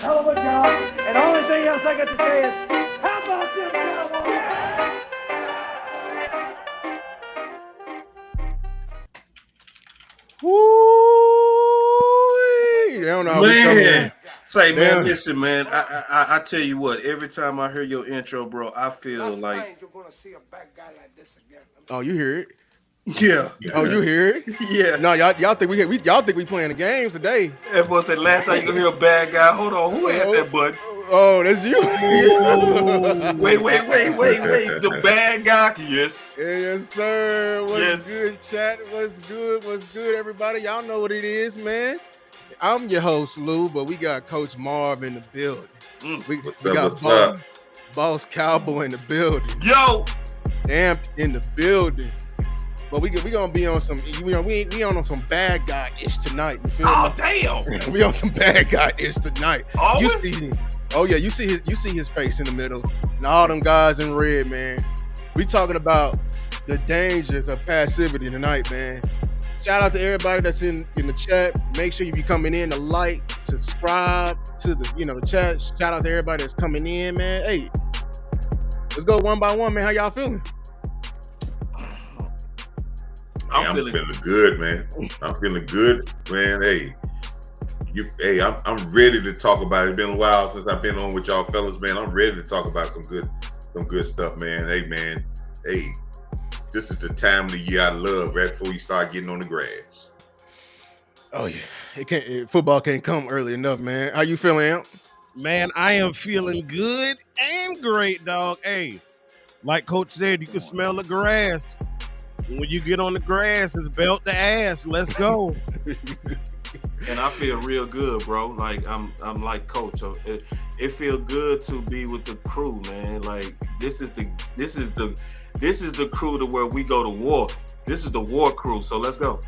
hell of a job. And the only thing else I got to say is, how about this, Cowboys? Woo! They don't know how we come in. Say, man, listen, man. I tell you what. Every time I hear your intro, bro, I feel like You're gonna see a bad guy like this again. Oh, you hear it? Yeah. Oh, you hear it? Yeah. No, y'all think we playing the games today? That boy said last time you gonna hear a bad guy. Hold on, who had that button? Oh, that's you. Ooh, wait. The bad guy. Yes. Yes, sir. What's good, chat? What's good, everybody? Y'all know what it is, man. I'm your host, Lou, but we got Coach Marv in the building. We got Boss Cowboy in the building. Yo. Amp in the building. But we gonna be on some we on some bad guy ish tonight. You feel me? Damn. We on some bad guy ish tonight. You see his face in the middle, and all them guys in red, man. We talking about the dangers of passivity tonight, man. Shout out to everybody that's in the chat. Make sure you be coming in to like, subscribe to the chat. Shout out to everybody that's coming in, man. Hey, let's go one by one, man. How y'all feeling? I'm feeling good, man. I'm feeling good, man. I'm ready to talk about it. It's been a while since I've been on with y'all fellas, man. I'm ready to talk about some good stuff, man. Hey, man. Hey, this is the time of the year I love right before you start getting on the grass. Oh yeah, football can't come early enough, man. How you feeling, Amp? Man, I am feeling good and great, dog. Hey, like Coach said, you can smell the grass. When you get on the grass, it's belt to ass. Let's go. And I feel real good, bro. Like I'm like Coach. It feel good to be with the crew, man. Like this is the crew to where we go to war. This is the war crew. So let's go.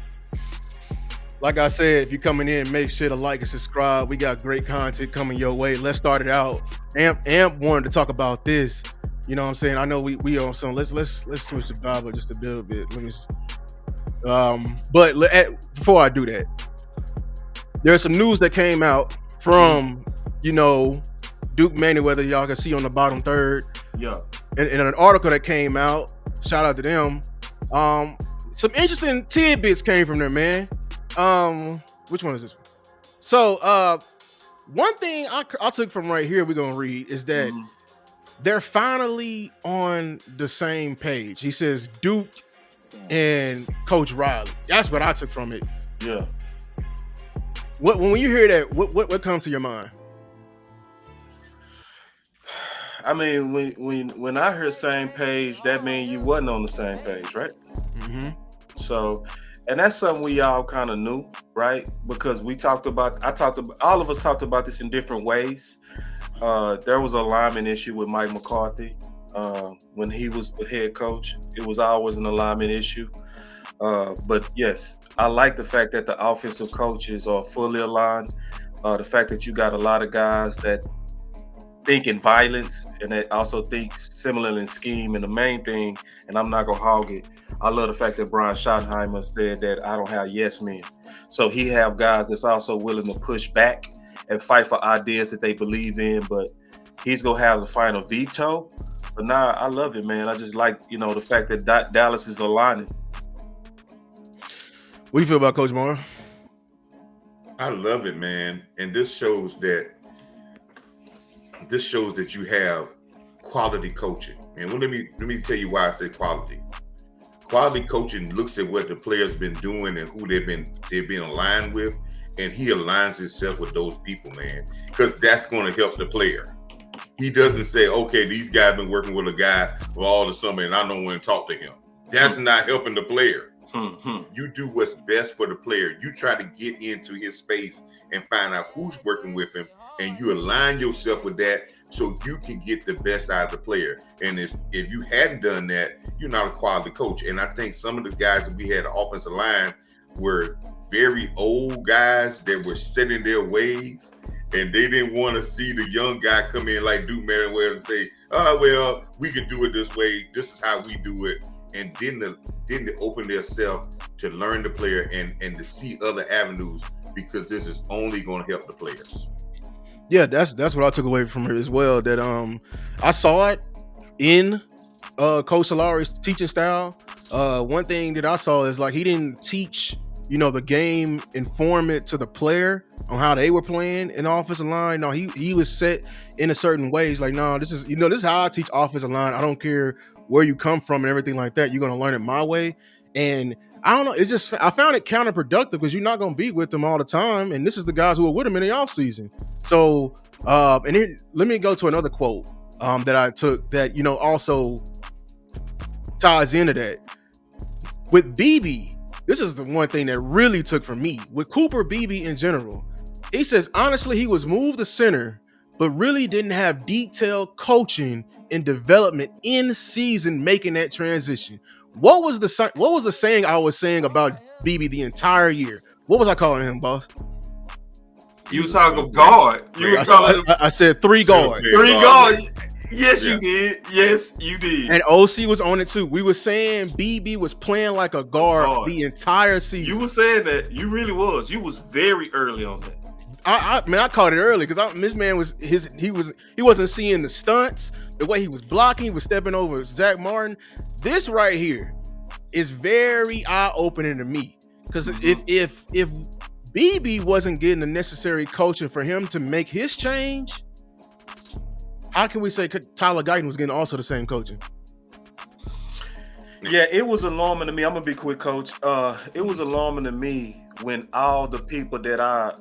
Like I said, if you're coming in, make sure to like and subscribe. We got great content coming your way. Let's start it out. Amp wanted to talk about this. You know what I'm saying? I know we on some. Let's switch the Bible just a little bit. Let me. Before I do that, there's some news that came out from Duke Manyweather. Y'all can see on the bottom third. Yeah. In an article that came out, shout out to them. Some interesting tidbits came from there, man. Which one is this one? So, one thing I took from right here, we're gonna read is that. They're finally on the same page. He says Duke and Coach Riley. That's what I took from it. Yeah. When you hear that, what comes to your mind? I mean, when I heard same page, that means you wasn't on the same page, right? Mm-hmm. So, and that's something we all kind of knew, right? Because all of us talked about this in different ways. There was a alignment issue with Mike McCarthy when he was the head coach. It was always an alignment issue. But yes, I like the fact that the offensive coaches are fully aligned. The fact that you got a lot of guys that think in violence and that also think similar in scheme. And the main thing, and I'm not going to hog it, I love the fact that Brian Schottenheimer said that I don't have yes men. So he have guys that's also willing to push back and fight for ideas that they believe in, but he's gonna have the final veto. But now I love it, man. I just like the fact that Dallas is aligning. What do you feel about Coach Marv? I love it, man. And this shows that you have quality coaching. And let me tell you why I say quality. Quality coaching looks at what the players been doing and who they've been aligned with. And he aligns himself with those people, man, because that's going to help the player. He doesn't say, okay, these guys been working with a guy for all the summer and I don't want to talk to him. That's not helping the player. You do what's best for the player. You try to get into his space and find out who's working with him, and you align yourself with that so you can get the best out of the player. And if you hadn't done that, you're not a quality coach. And I think some of the guys that we had the offensive line were very old guys that were set in their ways, and they didn't want to see the young guy come in like Duke Manyweather and say, oh, well, we can do it this way. This is how we do it. And then they open themselves to learn the player and to see other avenues, because this is only going to help the players. Yeah, that's what I took away from her as well. That I saw it in Coach Solari's teaching style. One thing that I saw is like he didn't teach, the game, inform it to the player on how they were playing in the offensive line. No, he was set in a certain way. He's like, no, this is how I teach offensive line. I don't care where you come from and everything like that. You're gonna learn it my way. And I don't know. It's just I found it counterproductive because you're not gonna be with them all the time. And this is the guys who are with him in the offseason. So and then let me go to another quote that I took that also ties into that. With BB, this is the one thing that really took from me. With Cooper BB in general, he says, honestly, he was moved to center, but really didn't have detailed coaching and development in season making that transition. What was the saying I was saying about BB the entire year? What was I calling him, boss? You were talking guard. I said 3 guard. 3 guard. Yes, you did. Yes, you did. And OC was on it too. We were saying BB was playing like a guard the entire season. You were saying that. You really was. You was very early on that. I caught it early because this man he wasn't seeing the stunts, the way he was blocking, he was stepping over Zach Martin. This right here is very eye-opening to me because if BB wasn't getting the necessary coaching for him to make his change, how can we say Tyler Guyton was getting also the same coaching? Yeah, it was alarming to me. I'm gonna be quick, Coach. It was alarming to me when all the people that I'm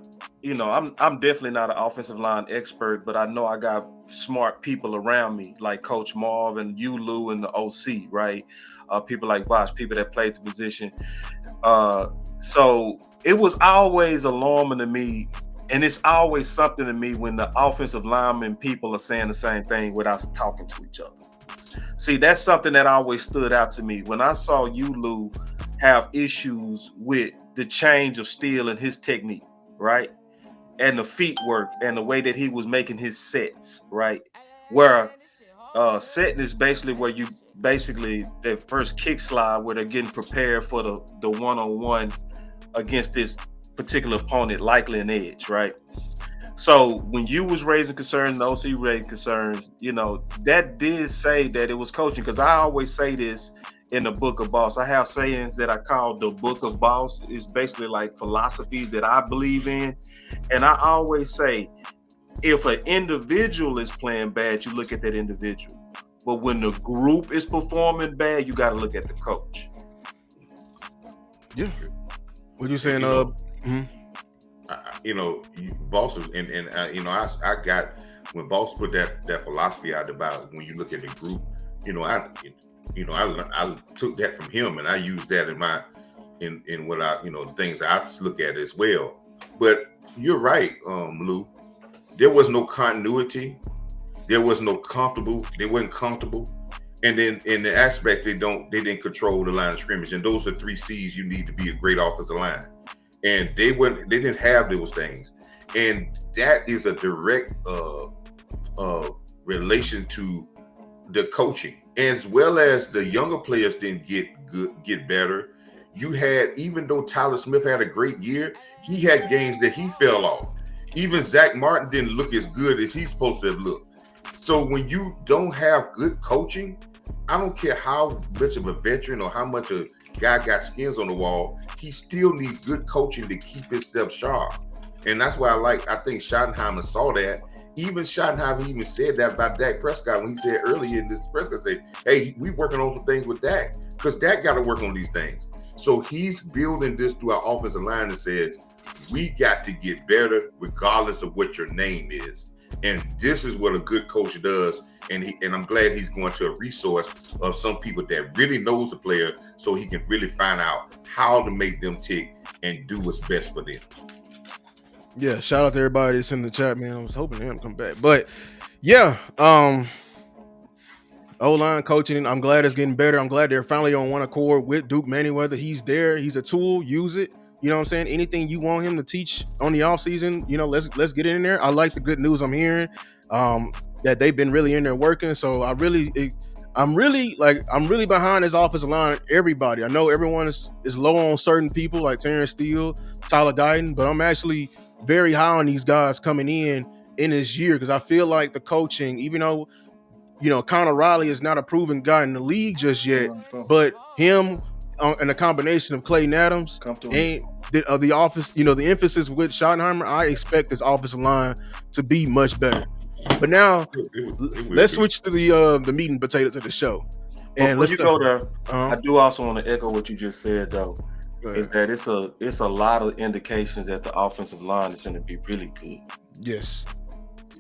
definitely not an offensive line expert, but I know I got smart people around me, like Coach Marv and you, Lou, and the OC, right? People like Boss, people that played the position. So it was always alarming to me, and it's always something to me when the offensive linemen people are saying the same thing without talking to each other. See, that's something that always stood out to me. When I saw you, Lou, have issues with the change of steel and his technique, right? And the feet work and the way that he was making his sets, right? Where setting is basically where you their first kick slide where they're getting prepared for the one-on-one against this particular opponent, likely an edge, right? So when you was raising concerns, the OC raising concerns, that did say that it was coaching. Because I always say this in the Book of Boss. I have sayings that I call the Book of Boss. It's basically like philosophies that I believe in. And I always say, if an individual is playing bad, you look at that individual. But when the group is performing bad, you got to look at the coach. Yeah. What you saying? Boss was, I got when Boss put that philosophy out about when you look at the group, I took that from him and I used that in what I, the things I look at as well. But you're right, Lou. There was no continuity. There was no comfortable. They weren't comfortable. And then in the aspect they didn't control the line of scrimmage. And those are 3 C's you need to be a great offensive line. And they didn't have those things. And that is a direct relation to the coaching, as well as the younger players didn't get better. You had, even though Tyler Smith had a great year, he had games that he fell off. Even Zach Martin didn't look as good as he's supposed to have looked. So when you don't have good coaching, I don't care how much of a veteran or how much a guy got skins on the wall, he still needs good coaching to keep his stuff sharp. And that's why I think Schottenheimer saw that. Even Schottenheimer even said that about Dak Prescott when he said earlier in this press conference, hey, we working on some things with Dak, because Dak got to work on these things. So he's building this through our offensive line that says, we got to get better regardless of what your name is. And this is what a good coach does. And I'm glad he's going to a resource of some people that really knows the player so he can really find out how to make them tick and do what's best for them. Yeah, shout out to everybody that's in the chat, man. I was hoping him to come back. But yeah, O-line coaching, I'm glad it's getting better. I'm glad they're finally on one accord with Duke Manyweather. He's there. He's a tool. Use it. You know what I'm saying? Anything you want him to teach on the offseason, let's get in there. I like the good news I'm hearing, that they've been really in there working. So I'm really behind this offensive line. Everybody, I know everyone is low on certain people like Terrence Steele, Tyler Guyton, but I'm actually very high on these guys coming in in his year, because I feel like the coaching, even though Connor Riley is not a proven guy in the league just yet, but him and a combination of Clayton Adams and the office, the emphasis with Schottenheimer, I expect this offensive line to be much better. But now let's switch to the meat and potatoes of the show. And before you go there, I do also want to echo what you just said though, is that it's a lot of indications that the offensive line is going to be really good. Yes.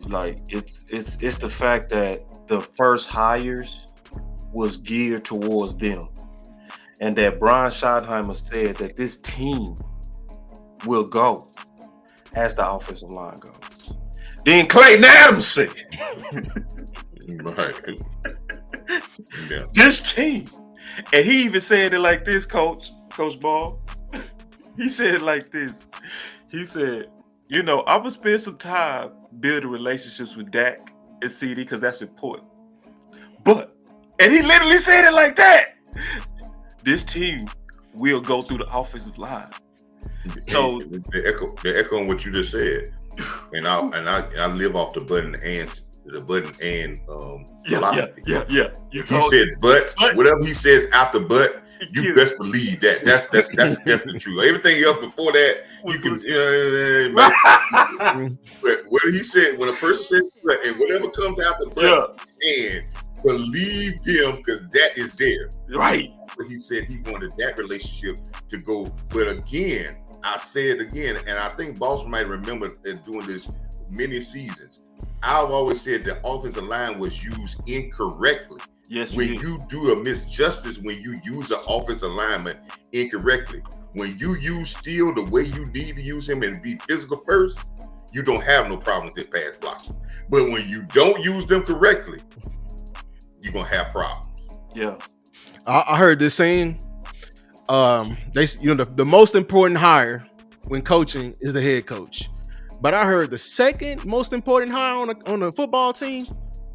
Like it's the fact that the first hires was geared towards them, and that Brian Schottenheimer said that this team will go as the offensive line goes. Then Clayton Adams said, Right. Yeah. This team, and he even said it like this, Coach Ball. He said it like this. He said, I'm gonna spend some time building relationships with Dak and CD because that's important. And he literally said it like that. This team will go through the offensive line. So the echo on what you just said, and I live off the button and philosophy. Yeah. He said, but whatever he says after but, you best believe that. That's definitely true. Everything else before that, you can. But what he said, when a person says but, and whatever comes after but, and believe them because that is there. Right. But he said he wanted that relationship to go. But again, I say it again, and I think Boss might remember doing this many seasons. I've always said the offensive line was used incorrectly. Yes, when you do a misjustice, when you use an offensive lineman incorrectly, when you use Steele the way you need to use him and be physical first, you don't have no problem with pass blocking. But when you don't use them correctly, you're gonna have problems. Yeah, I heard this saying. The most important hire when coaching is the head coach. But I heard the second most important hire on a football team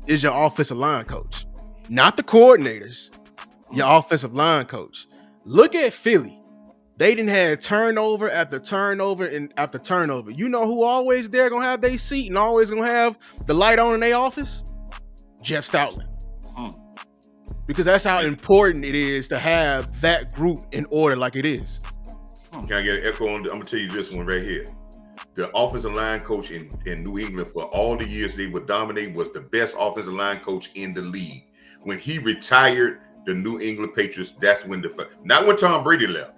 is your offensive line coach. Not the coordinators, your offensive line coach. Look at Philly. They didn't have turnover after turnover and after turnover. You know who always there gonna have their seat and always gonna have the light on in their office? Jeff Stoutland. Because that's how important it is to have that group in order like it is. Can I get an echo on? I'm gonna tell you this one right here. The offensive line coach in New England for all the years they would dominate was the best offensive line coach in the league. When he retired, the New England Patriots, that's when not when Tom Brady left.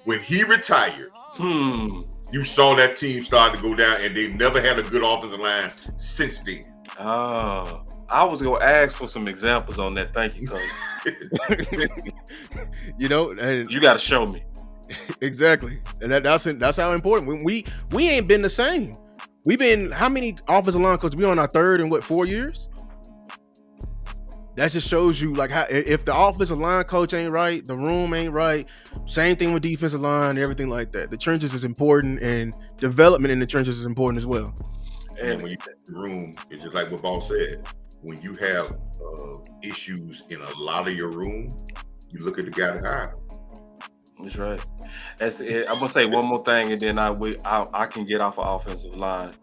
When he retired, you saw that team start to go down, and they've never had a good offensive line since then. Oh, I was gonna ask for some examples on that. Thank you, Coach. And you got to show me. Exactly, and that's how important. We ain't been the same. We've been how many offensive line coaches? We on our third in 4 years? That just shows you like how if the offensive line coach ain't right, the room ain't right. Same thing with defensive line, everything like that. The trenches is important, and development in the trenches is important as well. And when you get the room, it's just like what Boss said. When you have issues in a lot of your room, you look at the guy to hire them. That's right. That's it. I'm gonna say one more thing, and then I can get off of offensive line.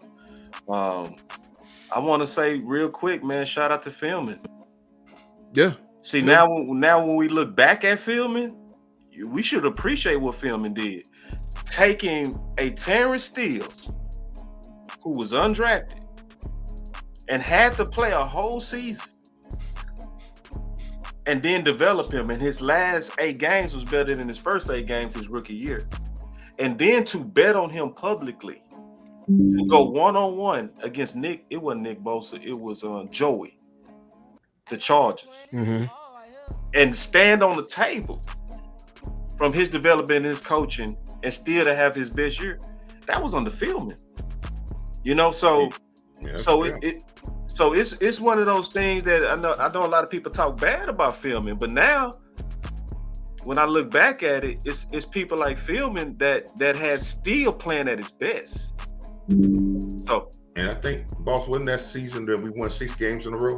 I want to say real quick, man. Shout out to filming. Yeah. See, now when we look back at filming, we should appreciate what filming did. Taking a Terrence Steele, who was undrafted, and had to play a whole season, and then develop him. And his last 8 games was better than his first 8 games his rookie year. And then to bet on him publicly, to go one-on-one against Nick, it wasn't Nick Bosa, it was Joey, the Chargers, and stand on the table from his development and his coaching and still to have his best year. That was on the filming. So it's one of those things that I know a lot of people talk bad about filming, but now when I look back at it, it's people like filming that had Steele playing at his best. So, and I think, Boss, wasn't that season that we won 6 games in a row?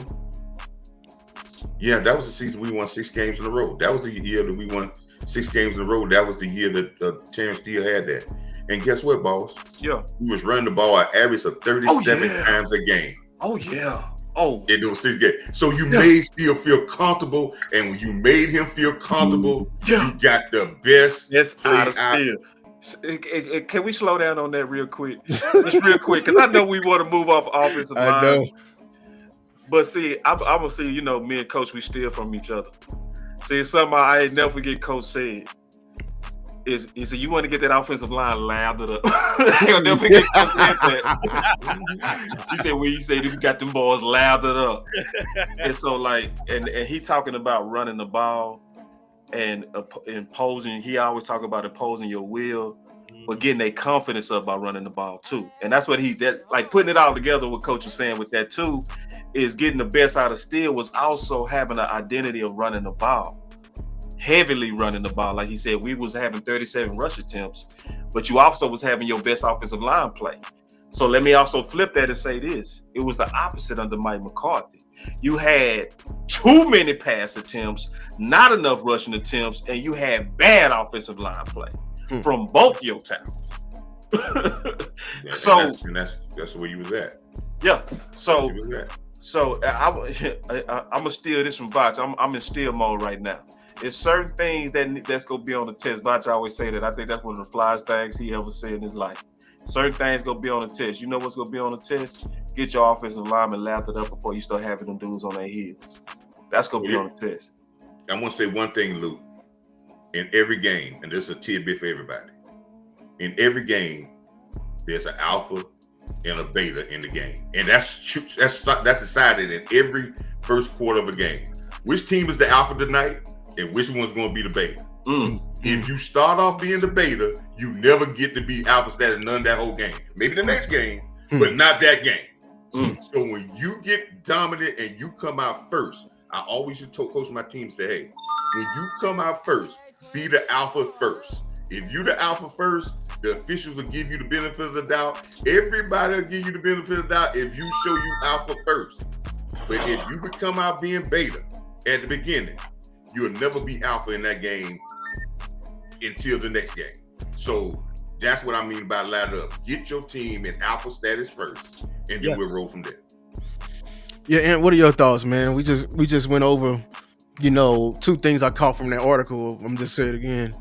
Yeah, that was the season we won 6 games in a row. That was the year that we won 6 games in a row. That was the year that Terrence Steele had that. And guess what, boss? Yeah. We was running the ball an average of 37 times a game. Oh, yeah. Oh. In those 6 games. So you made Steele feel comfortable, and when you made him feel comfortable, you got the best out of Steele. Can we slow down on that real quick? Just real quick, because I know we want to move off offensive line. I know. But see, I'm going to see, you know, me and Coach, we steal from each other. See, something I ain't never forget Coach said. He said, you want to get that offensive line lathered up. I'll never forget Coach said that. He said, well, you say we got them boys lathered up. And so, like, and he talking about running the ball and imposing. He always talk about imposing your will, but getting their confidence up by running the ball too. And that's what like putting it all together. What Coach was saying with that too is getting the best out of Steele was also having an identity of running the ball. Heavily running the ball. Like he said, we was having 37 rush attempts, but you also was having your best offensive line play. So let me also flip that and say this. It was the opposite under Mike McCarthy. You had too many pass attempts, not enough rushing attempts, and you had bad offensive line play from both your tackles. That's where you was at. Yeah. So I'm gonna steal this from Vach. I'm in steal mode right now. It's certain things that's gonna be on the test. Vach always say that. I think that's one of the flyest things he ever said in his life. Certain things gonna be on the test. You know what's gonna be on the test? Get your offensive lineman lathered up before you start having them dudes on their heels. That's gonna be on the test. I want to say one thing, Luke. In every game, and this is a tidbit for everybody. In every game, there's an alpha and a beta in the game, and that's decided in every first quarter of a game. Which team is the alpha tonight, and which one's going to be the beta? If you start off being the beta, you never get to be alpha status none that whole game. Maybe the next game, but not that game. So when you get dominant and you come out first, I always used to coach my team, say, hey, when you come out first, be the alpha first. If you the alpha first, the officials will give you the benefit of the doubt. Everybody will give you the benefit of the doubt if you show you alpha first. But if you become out being beta at the beginning, you'll never be alpha in that game until the next game. So that's what I mean by ladder up. Get your team in alpha status first, and then we'll roll from there. Yeah, and what are your thoughts, man? We just went over, you know, 2 things I caught from that article. I'm just saying it again.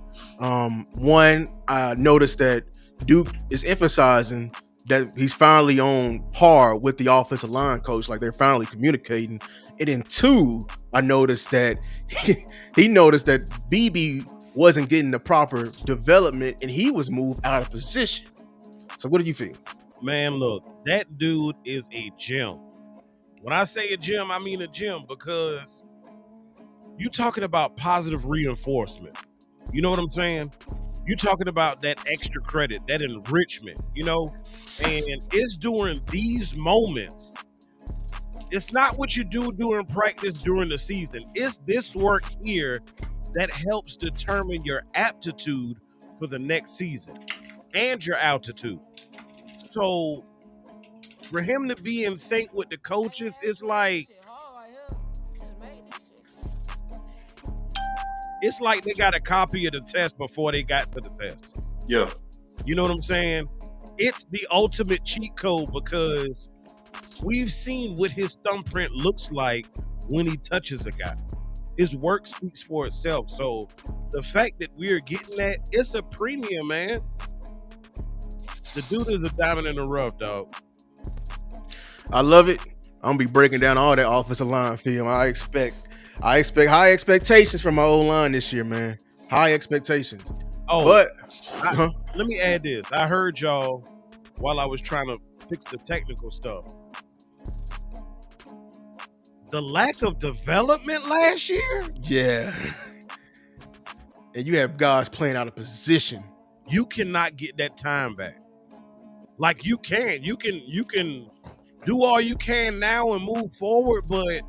One, I noticed that Duke is emphasizing that he's finally on par with the offensive line coach, like they're finally communicating. And then 2, I noticed that he noticed that BB wasn't getting the proper development and he was moved out of position. So what do you feel? Man, look, that dude is a gem. When I say a gem, I mean a gem, because you talking about positive reinforcement. You know what I'm saying? You talking about that extra credit, that enrichment, you know? And it's during these moments. It's not what you do during practice during the season. It's this work here that helps determine your aptitude for the next season and your altitude. So for him to be in sync with the coaches, it's like they got a copy of the test before they got to the test. Yeah. You know what I'm saying? It's the ultimate cheat code, because we've seen what his thumbprint looks like when he touches a guy. His work speaks for itself. So the fact that we're getting that, it's a premium, man. The dude is a diamond in the rough, dog. I love it. I'm gonna be breaking down all that offensive line film. I expect high expectations from my old line this year, man. High expectations. Oh, but let me add this. I heard y'all while I was trying to fix the technical stuff. The lack of development last year? Yeah. And you have guys playing out of position. You cannot get that time back. Like you can do all you can now and move forward, but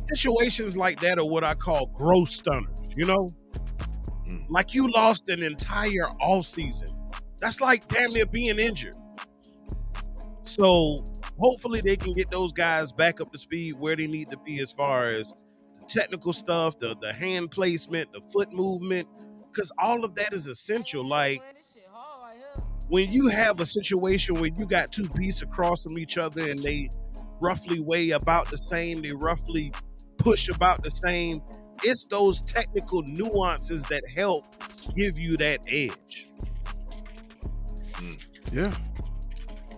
situations like that are what I call growth stunners, you know? Like you lost an entire offseason. That's like damn near being injured. So hopefully they can get those guys back up to speed where they need to be as far as the technical stuff, the hand placement, the foot movement, because all of that is essential. Like when you have a situation where you got two pieces across from each other and they roughly weigh about the same, they roughly push about the same, it's those technical nuances that help give you that edge. Yeah.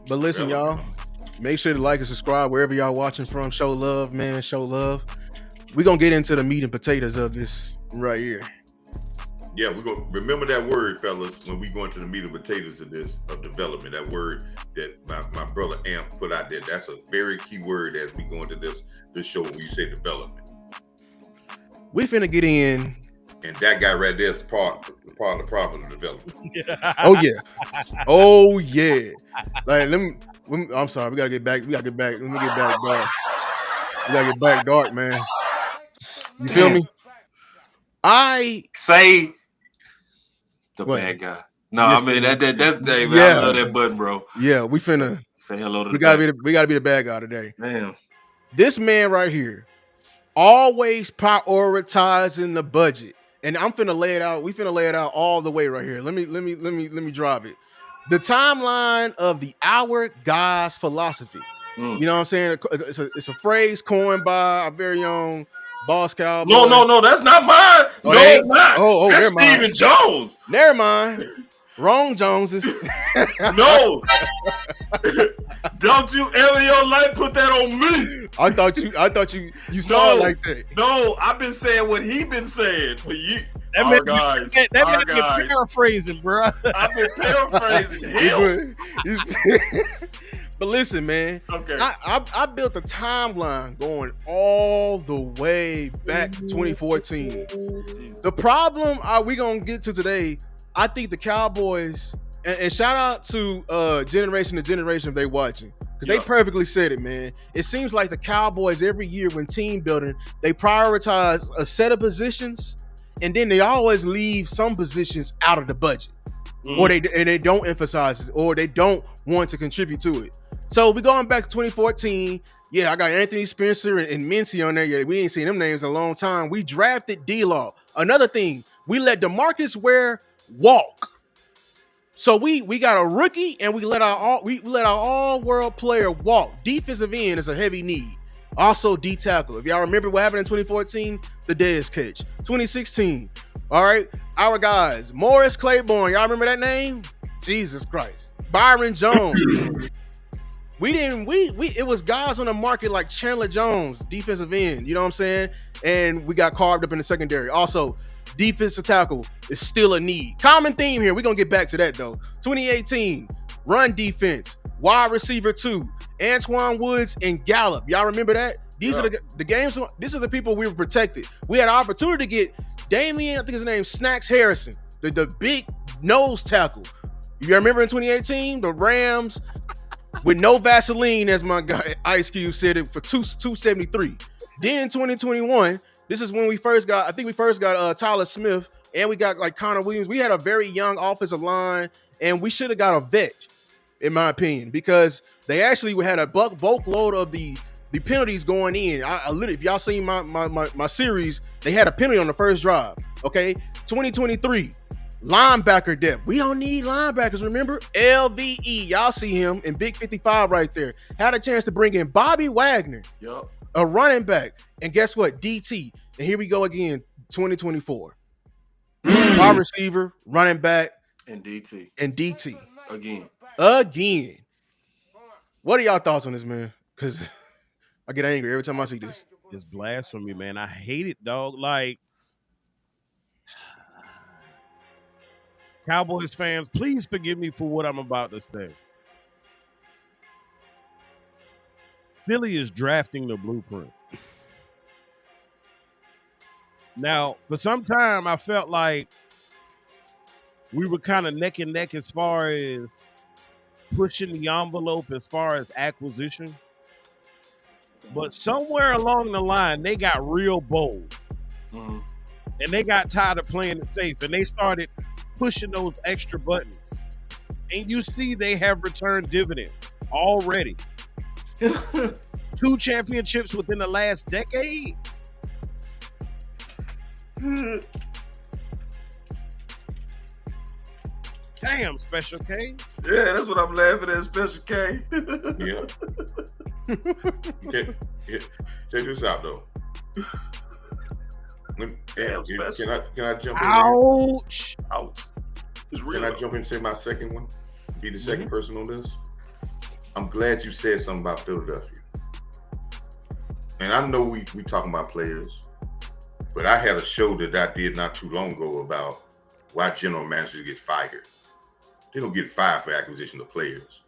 But listen, y'all, make sure to like and subscribe wherever y'all watching from. Show love, man. Show love. We're going to get into the meat and potatoes of this right here. Yeah, we're going to remember that word, fellas, when we go into the meat and potatoes of this, of development. That word that my brother Amp put out there, that's a very key word as we go into this show when you say development. We finna get in. And that guy right there is part of the problem of development. Oh yeah. Oh yeah. Like I'm sorry, we gotta get back. Let me get back dark. We gotta get back dark, man. You feel me? I say the what? bad guy. No, Yes, I mean that's Dave. Yeah. I love that button, bro. Yeah, we finna Say hello to we gotta be the bad guy today. Man. This man right here, always prioritizing the budget. And I'm finna lay it out. We finna lay it out all the way right here. Let me drive it. The timeline of the Our Guys philosophy. You know what I'm saying? It's a phrase coined by our very own Boss Cowboy. No, that's not mine. Oh, no, it's not. Oh, that's never mind. Stephen Jones. Never mind. Wrong Joneses. No. Don't you ever in your life put that on me. I thought you saw it like that. No, I've been saying what he been saying for you. That Our guys. meant you're paraphrasing, bro. I've been paraphrasing him. But listen, man. Okay. I built a timeline going all the way back to 2014. The problem we gonna get to today, I think the Cowboys, and shout out to generation to generation if they watching, because they perfectly said it, man. It seems like the Cowboys every year when team building, they prioritize a set of positions, and then they always leave some positions out of the budget, or they don't emphasize it, or they don't want to contribute to it. So we going back to 2014. Yeah, I got Anthony Spencer and Mincy on there. Yeah, we ain't seen them names in a long time. We drafted D-Law. Another thing, we let DeMarcus Ware walk. So we got a rookie and we let our all-world player walk. Defensive end is a heavy need. Also D tackle. If y'all remember what happened in 2014, the Dez catch. 2016. All right, our guys, Morris Claiborne. Y'all remember that name? Jesus Christ. Byron Jones. It was guys on the market like Chandler Jones, defensive end, you know what I'm saying? And we got carved up in the secondary. Also, defensive tackle is still a need. Common theme here. We're going to get back to that though. 2018, run defense, wide receiver 2, Antoine Woods and Gallup. Y'all remember that? These are the games. These are the people we were protected. We had an opportunity to get Damian, I think his name, Snacks Harrison, the big nose tackle. You remember in 2018, the Rams with no Vaseline, as my guy Ice Cube said it, for $273. Then in 2021, this is when we first got Tyler Smith, and we got like Connor Williams. We had a very young offensive line, and we should have got a vet, in my opinion, because they actually had a bulk load of the penalties going in. I literally, if y'all seen my series, they had a penalty on the first drive. Okay, 2023. Linebacker depth. We don't need linebackers, remember? LVE. Y'all see him in Big 55 right there. Had a chance to bring in Bobby Wagner, a running back. And guess what? DT. And here we go again, 2024. Wide receiver, running back. And DT. Again. What are y'all thoughts on this, man? Because I get angry every time I see this. It's blasphemy, man. I hate it, dog. Like, Cowboys fans, please forgive me for what I'm about to say. Philly is drafting the blueprint. Now, for some time, I felt like we were kind of neck and neck as far as pushing the envelope as far as acquisition. But somewhere along the line, they got real bold. And they got tired of playing it safe. And they started pushing those extra buttons. And you see they have returned dividends already. 2 championships within the last decade. Damn, Special K. Yeah, that's what I'm laughing at, Special K. Yeah. Okay. Yeah. Check this out though. Damn, Special. Can I jump in there? Ouch. Out. It's real. Can I jump in and say my second one? Be the second person on this? I'm glad you said something about Philadelphia. And I know we talking about players, but I had a show that I did not too long ago about why general managers get fired. They don't get fired for acquisition of players.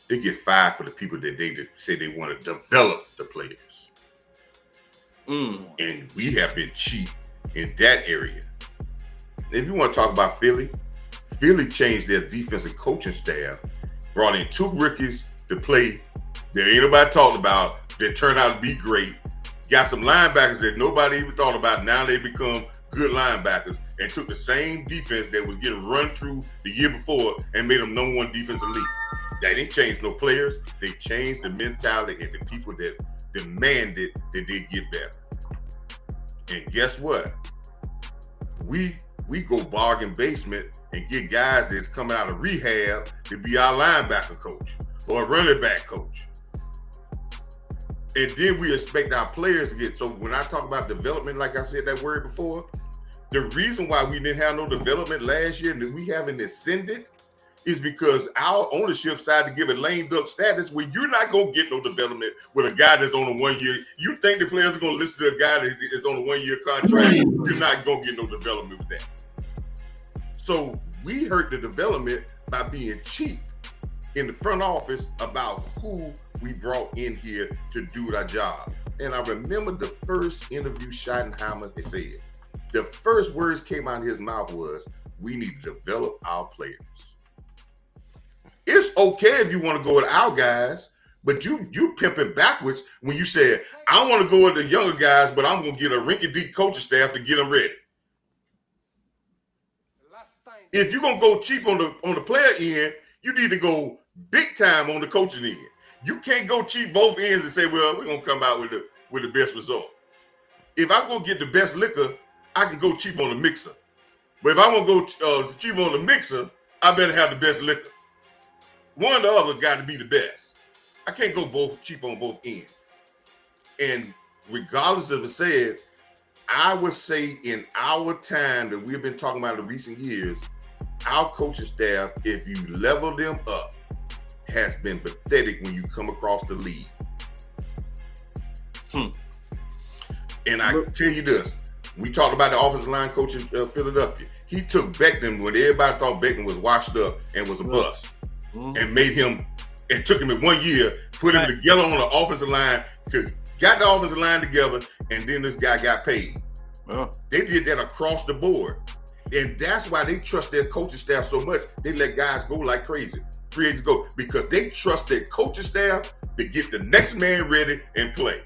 They get fired for the people that they say they want to develop the players. And we have been cheap in that area. If you want to talk about Philly changed their defensive coaching staff, brought in 2 rookies to play that ain't nobody talked about, that turned out to be great. Got some linebackers that nobody even thought about. Now they become good linebackers, and took the same defense that was getting run through the year before and made them number 1 defensive league. They didn't change no players. They changed the mentality and the people that demanded that they get better. And guess what? We go bargain basement and get guys that's coming out of rehab to be our linebacker coach or running back coach. And then we expect our players to get, so when I talk about development, like I said that word before, the reason why we didn't have no development last year and that we haven't ascended is because our ownership decided to give it lame duck status where you're not going to get no development with a guy that's on a 1 year. You think the players are going to listen to a guy that is on a 1 year contract. You're not going to get no development with that. So we hurt the development by being cheap in the front office about who we brought in here to do our job. And I remember the first interview Schottenheimer said, the first words came out of his mouth was, we need to develop our players. It's okay if you want to go with our guys, but you pimping backwards when you said, I want to go with the younger guys, but I'm going to get a rinky-dink coaching staff to get them ready. If you're going to go cheap on the player end, you need to go big time on the coaching end. You can't go cheap both ends and say, well, we're going to come out with the best result. If I'm going to get the best liquor, I can go cheap on the mixer. But if I want to go cheap on the mixer, I better have the best liquor. One or the other got to be the best. I can't go both cheap on both ends. And regardless of it said, I would say in our time that we've been talking about in recent years, our coaching staff, if you level them up, has been pathetic when you come across the league. And I can tell you this, we talked about the offensive line coach in Philadelphia. He took Beckham when everybody thought Beckham was washed up and was a bust, and made him, and took him in 1 year, put him together on the offensive line, got the offensive line together, and then this guy got paid. They did that across the board. And that's why they trust their coaching staff so much. They let guys go like crazy. Free agents go, because they trust their coaching staff to get the next man ready and play.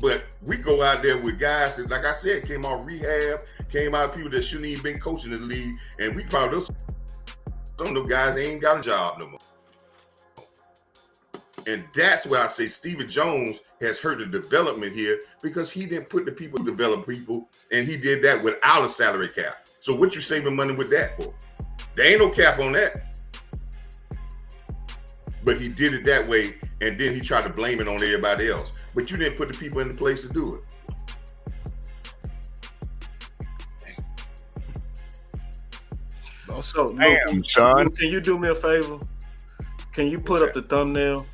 But we go out there with guys that, like I said, came off rehab, came out of people that shouldn't even been coaching the league, and we probably, some of them guys ain't got a job no more. And that's why I say Stephen Jones has hurt the development here, because he didn't put the people to develop people, and he did that without a salary cap. So what you saving money with that for? There ain't no cap on that. But he did it that way, and then he tried to blame it on everybody else. But you didn't put the people in the place to do it. So, damn, son. Can you do me a favor? Can you put up the thumbnail?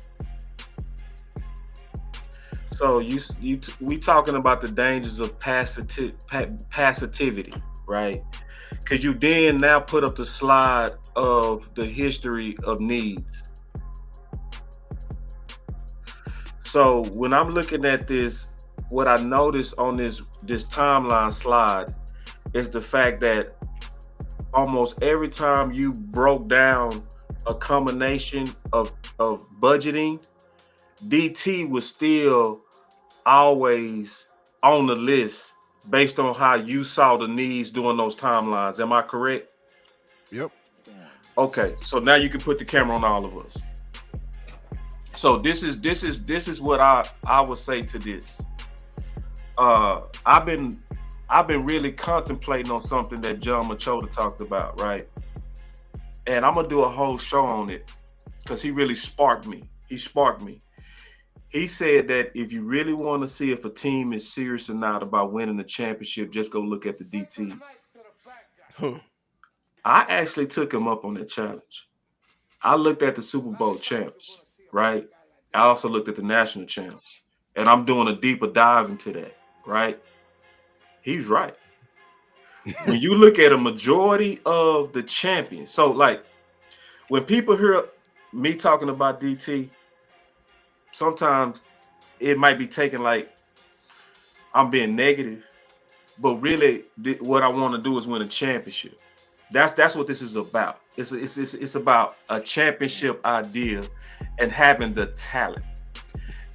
So we talking about the dangers of passivity, right? Could you then now put up the slide of the history of needs? So when I'm looking at this, what I noticed on this timeline slide is the fact that almost every time you broke down a combination of budgeting, DT was still always on the list based on how you saw the needs during those timelines. Am I correct? Yep. Okay, so now you can put the camera on all of us. So this is what I would say to this. I've been I've been really contemplating on something that John Machota talked about, right? And I'm gonna do a whole show on it because he really sparked me. He sparked me. He said that if you really want to see if a team is serious or not about winning the championship, just go look at the DTs. Huh. I actually took him up on that challenge. I looked at the Super Bowl champs, right? I also looked at the national champs, and I'm doing a deeper dive into that, right? He's right. When you look at a majority of the champions, so like when people hear me talking about DT, sometimes it might be taken like I'm being negative, but really what I want to do is win a championship. That's what this is about. It's about a championship idea and having the talent.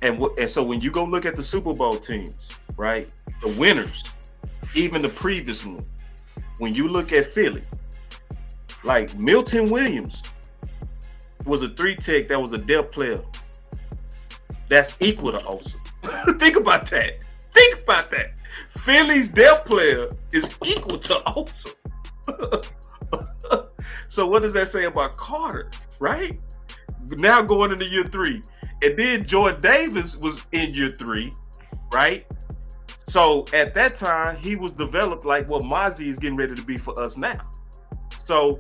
And so when you go look at the Super Bowl teams, right, the winners, even the previous one, when you look at Philly, like Milton Williams was a 3-tech that was a depth player. That's equal to Osa. Think about that. Think about that. Philly's depth player is equal to Osa. So what does that say about Carter, right? Now going into year 3. And then Jordan Davis was in year 3, right? So at that time, he was developed like what Mozzie is getting ready to be for us now. So,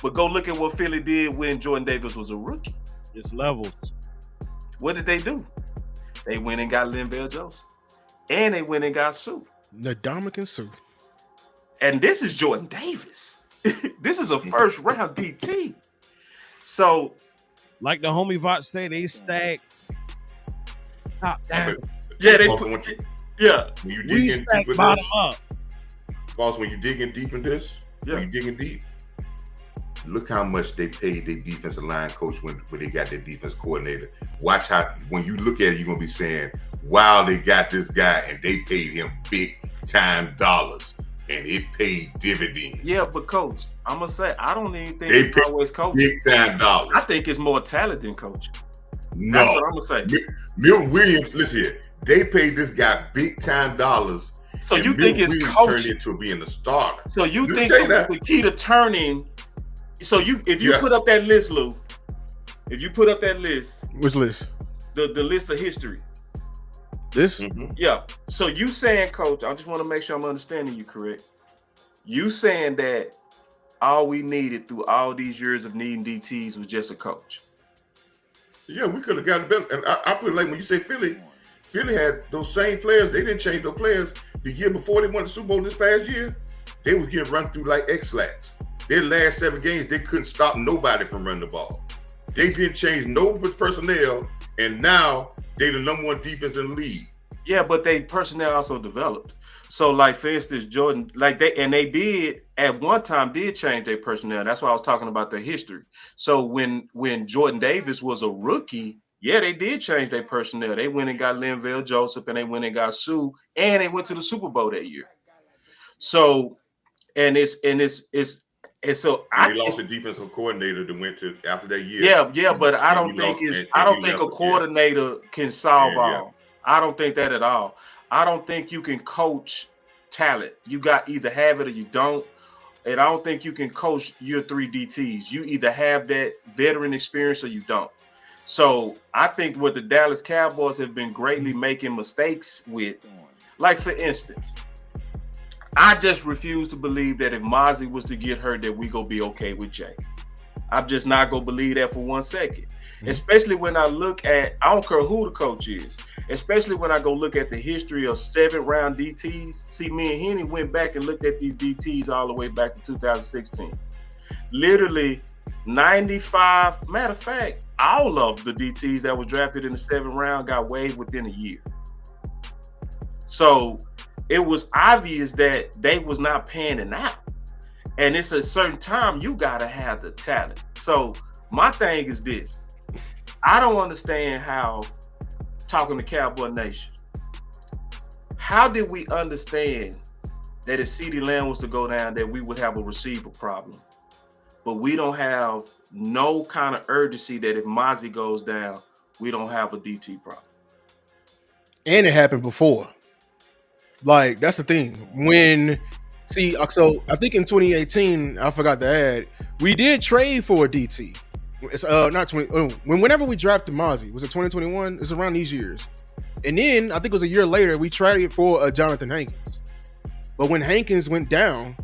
but go look at what Philly did when Jordan Davis was a rookie. It's levels. What did they do? They went and got Linval Joseph. And they went and got Sue. Ndamukong Suh. And this is Jordan Davis. This is a first round DT. So, like the homie Vouch said, they stack top down. yeah, they Boss, put, yeah. when you We dig in stack deep with bottom this, up. Boss, when you dig in deep in this, Yeah. when you digging deep, look how much they paid their defensive line coach when they got their defense coordinator. Watch how, when you look at it, you're going to be saying, wow, they got this guy and they paid him big time dollars and it paid dividends. Yeah, but coach, I'm going to say, I don't even think They it's paid always coaching. Big time dollars. I think it's more talent than coaching. No. That's what I'm going to say. Milton Williams, listen here, they paid this guy big time dollars. So and you Milton think it's Williams coaching? turned into being a starter. So you Let me think tell you the key to turning, so if you Yes. put up that list, Lou, if you put up that list, Which list? the list of history, This? Mhm. yeah. So you saying, coach, I just want to make sure I'm understanding you correct. You saying that all we needed through all these years of needing DTs was just a coach. Yeah, we could have gotten better. And I put it like when you say Philly had those same players. They didn't change those players. The year before they won the Super Bowl this past year, they was getting run through like X-Lax. Their last 7 games, they couldn't stop nobody from running the ball. They didn't change no personnel, and now they the number 1 defense in the league. Yeah, but they personnel also developed. So, like for instance, Jordan, like they did at one time did change their personnel. That's why I was talking about their history. So when Jordan Davis was a rookie, yeah, they did change their personnel. They went and got Linval Joseph, and they went and got Sue, and they went to the Super Bowl that year. So, and so And they lost the defensive coordinator that went to after that year. Yeah, but I don't And think he it's lost- I and don't he think a left, coordinator can solve Yeah, yeah. all. I don't think that at all. I don't think you can coach talent. You got either have it or you don't. And I don't think you can coach your 3 DTs. You either have that veteran experience or you don't. So I think what the Dallas Cowboys have been greatly making mistakes with, like for instance, I just refuse to believe that if Mozzie was to get hurt, that we gonna be okay with Jay. I'm just not gonna believe that for 1 second. Especially when I look at, I don't care who the coach is, especially when I go look at the history of 7-round DTs. See, me and Henny went back and looked at these DTs all the way back to 2016. Literally 95, matter of fact, all of the DTs that were drafted in the 7th round got waived within a year. So it was obvious that they was not panning out. And it's a certain time you gotta have the talent. So my thing is this. I don't understand how, talking to Cowboy Nation, how did we understand that if CeeDee Lamb was to go down, that we would have a receiver problem? But we don't have no kind of urgency that if Mozzie goes down, we don't have a DT problem. And it happened before. Like that's the thing. So I think in 2018, I forgot to add, we did trade for a DT. It's not 20. Whenever we drafted Mozzie, was it 2021? It's around these years. And then I think it was a year later we traded for Jonathan Hankins. But when Hankins went down,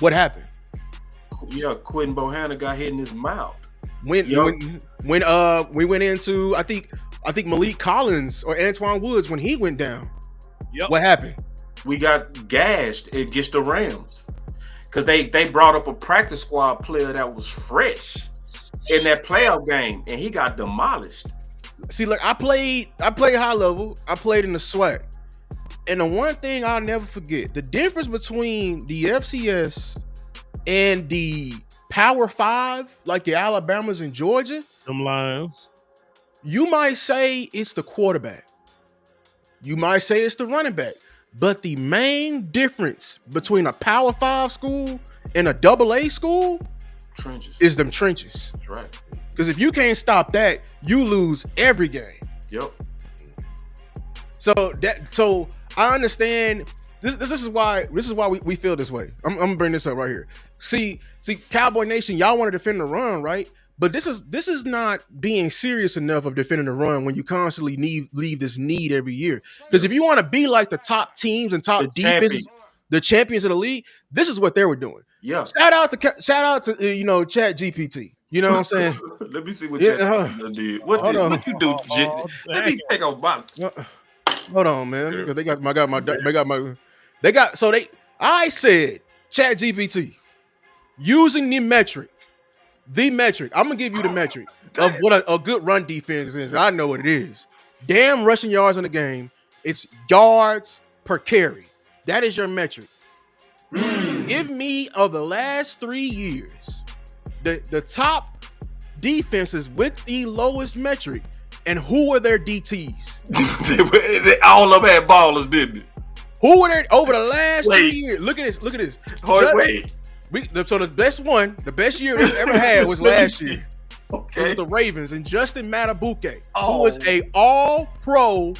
what happened? Yeah, Quentin Bohanna got hit in his mouth. When we went into I think Malik Collins or Antoine Woods when he went down. Yep. What happened? We got gashed against the Rams because they brought up a practice squad player that was fresh in that playoff game, and he got demolished. See, look, I played high level. I played in the SWAC. And the one thing I'll never forget, the difference between the FCS and the Power 5, like the Alabamas and Georgia, Them Lions. you might say it's the quarterback. You might say it's the running back. But the main difference between a Power 5 school and a AA school Trenches. is them trenches. That's right. Because if you can't stop that, you lose every game. Yep. So I understand this is why we feel this way. I'm gonna bring this up right here. See, Cowboy Nation, y'all want to defend the run, right? But this is not being serious enough of defending the run when you constantly leave this need every year. Because if you want to be like the top teams and top defenses, the champions of the league, this is what they were doing. Yeah. Shout out to Chat GPT. You know what I'm saying? Let me see what Chat did. What you do? Let me take off my. Hold on, man. Because I said Chat GPT using the metric. I'm gonna give you the metric of what a good run defense is. I know what it is. Damn rushing yards in the game. It's yards per carry. That is your metric. Give me of the last 3 years, the top defenses with the lowest metric, and who were their DTs? All of them had ballers, didn't it? Who were there over the last 3 years? Look at this. Wait. So the best year we ever had was last year. Okay. With the Ravens and Justin Matabuke, who was a all-pro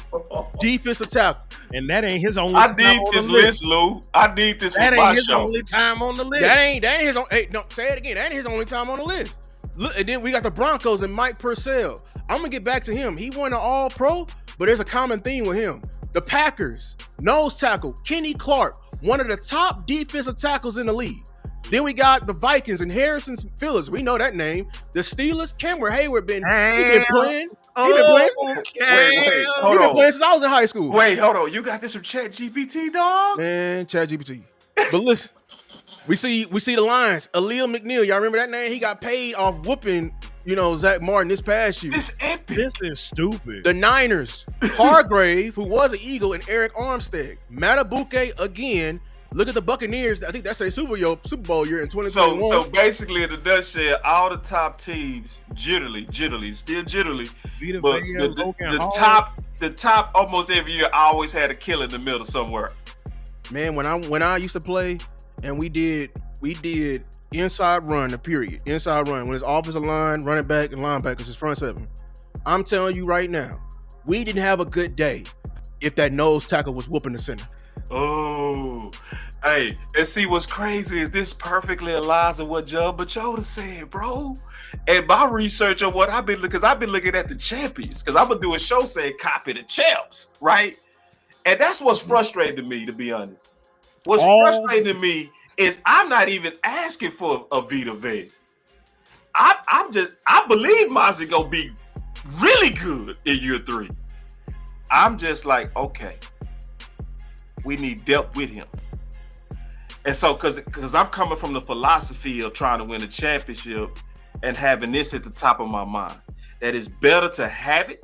defensive tackle. And that ain't his only I time need on this the list. list, Lou. I need this That for my ain't his show. only time on the list. That ain't his own. Hey, no, say it again. That ain't his only time on the list. Look, and then we got the Broncos and Mike Purcell. I'm gonna get back to him. He won an all-pro, but there's a common theme with him. The Packers, nose tackle, Kenny Clark, one of the top defensive tackles in the league. Then we got the Vikings and Harrison Phillips. We know that name. The Steelers, Cameron Hayward he been playing. He been playing. Wait, hold on. Playing since I was in high school. Wait, hold on. You got this from Chat GPT, dog? Man, Chat GPT. But listen, we see the Lions. Aaliyah McNeil. Y'all remember that name? He got paid off whooping, Zach Martin this past year. This epic. This is stupid. The Niners, Hargrave, who was an Eagle, and Eric Armstead. Matabuke again. Look at the Buccaneers. I think that's a Super Bowl year in 2021. So basically, in the nutshell, all the top teams, jittily, still jittily. But the top almost every year always had a killer in the middle somewhere. Man, when I used to play, and we did inside run, inside run. When it's offensive line, running back, and linebackers, it's front seven. I'm telling you right now, we didn't have a good day if that nose tackle was whooping the center. Oh, hey, and see what's crazy is this perfectly aligns with what Joe Bachoda said, bro. And my research on what I've been looking at the champions, because I'm gonna do a show saying copy the champs, right? And that's what's frustrating to me, to be honest. What's frustrating to me is I'm not even asking for a Vita Vea. I believe Mozzie gonna be really good in year 3. I'm just like, okay. We need depth with him. And so, because I'm coming from the philosophy of trying to win a championship and having this at the top of my mind, that it's better to have it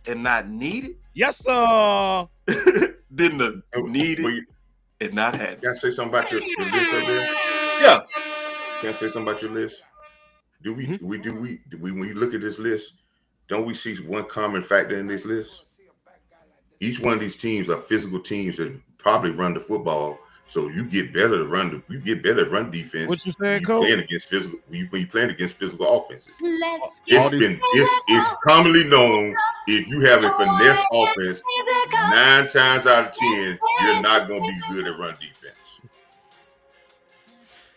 and not need it. Yes, sir. Than to need it and not have it. Can I say something about your list up there? Yeah. Can I say something about your list? Do we when you look at this list, don't we see one common factor in this list? Each one of these teams are physical teams that probably run the football So you get better at run defense. What you saying, when Coach? playing against physical when you playing against physical offenses. Let's It's commonly known if you have a finesse offense, 9 times out of 10, you're not gonna be good at run defense.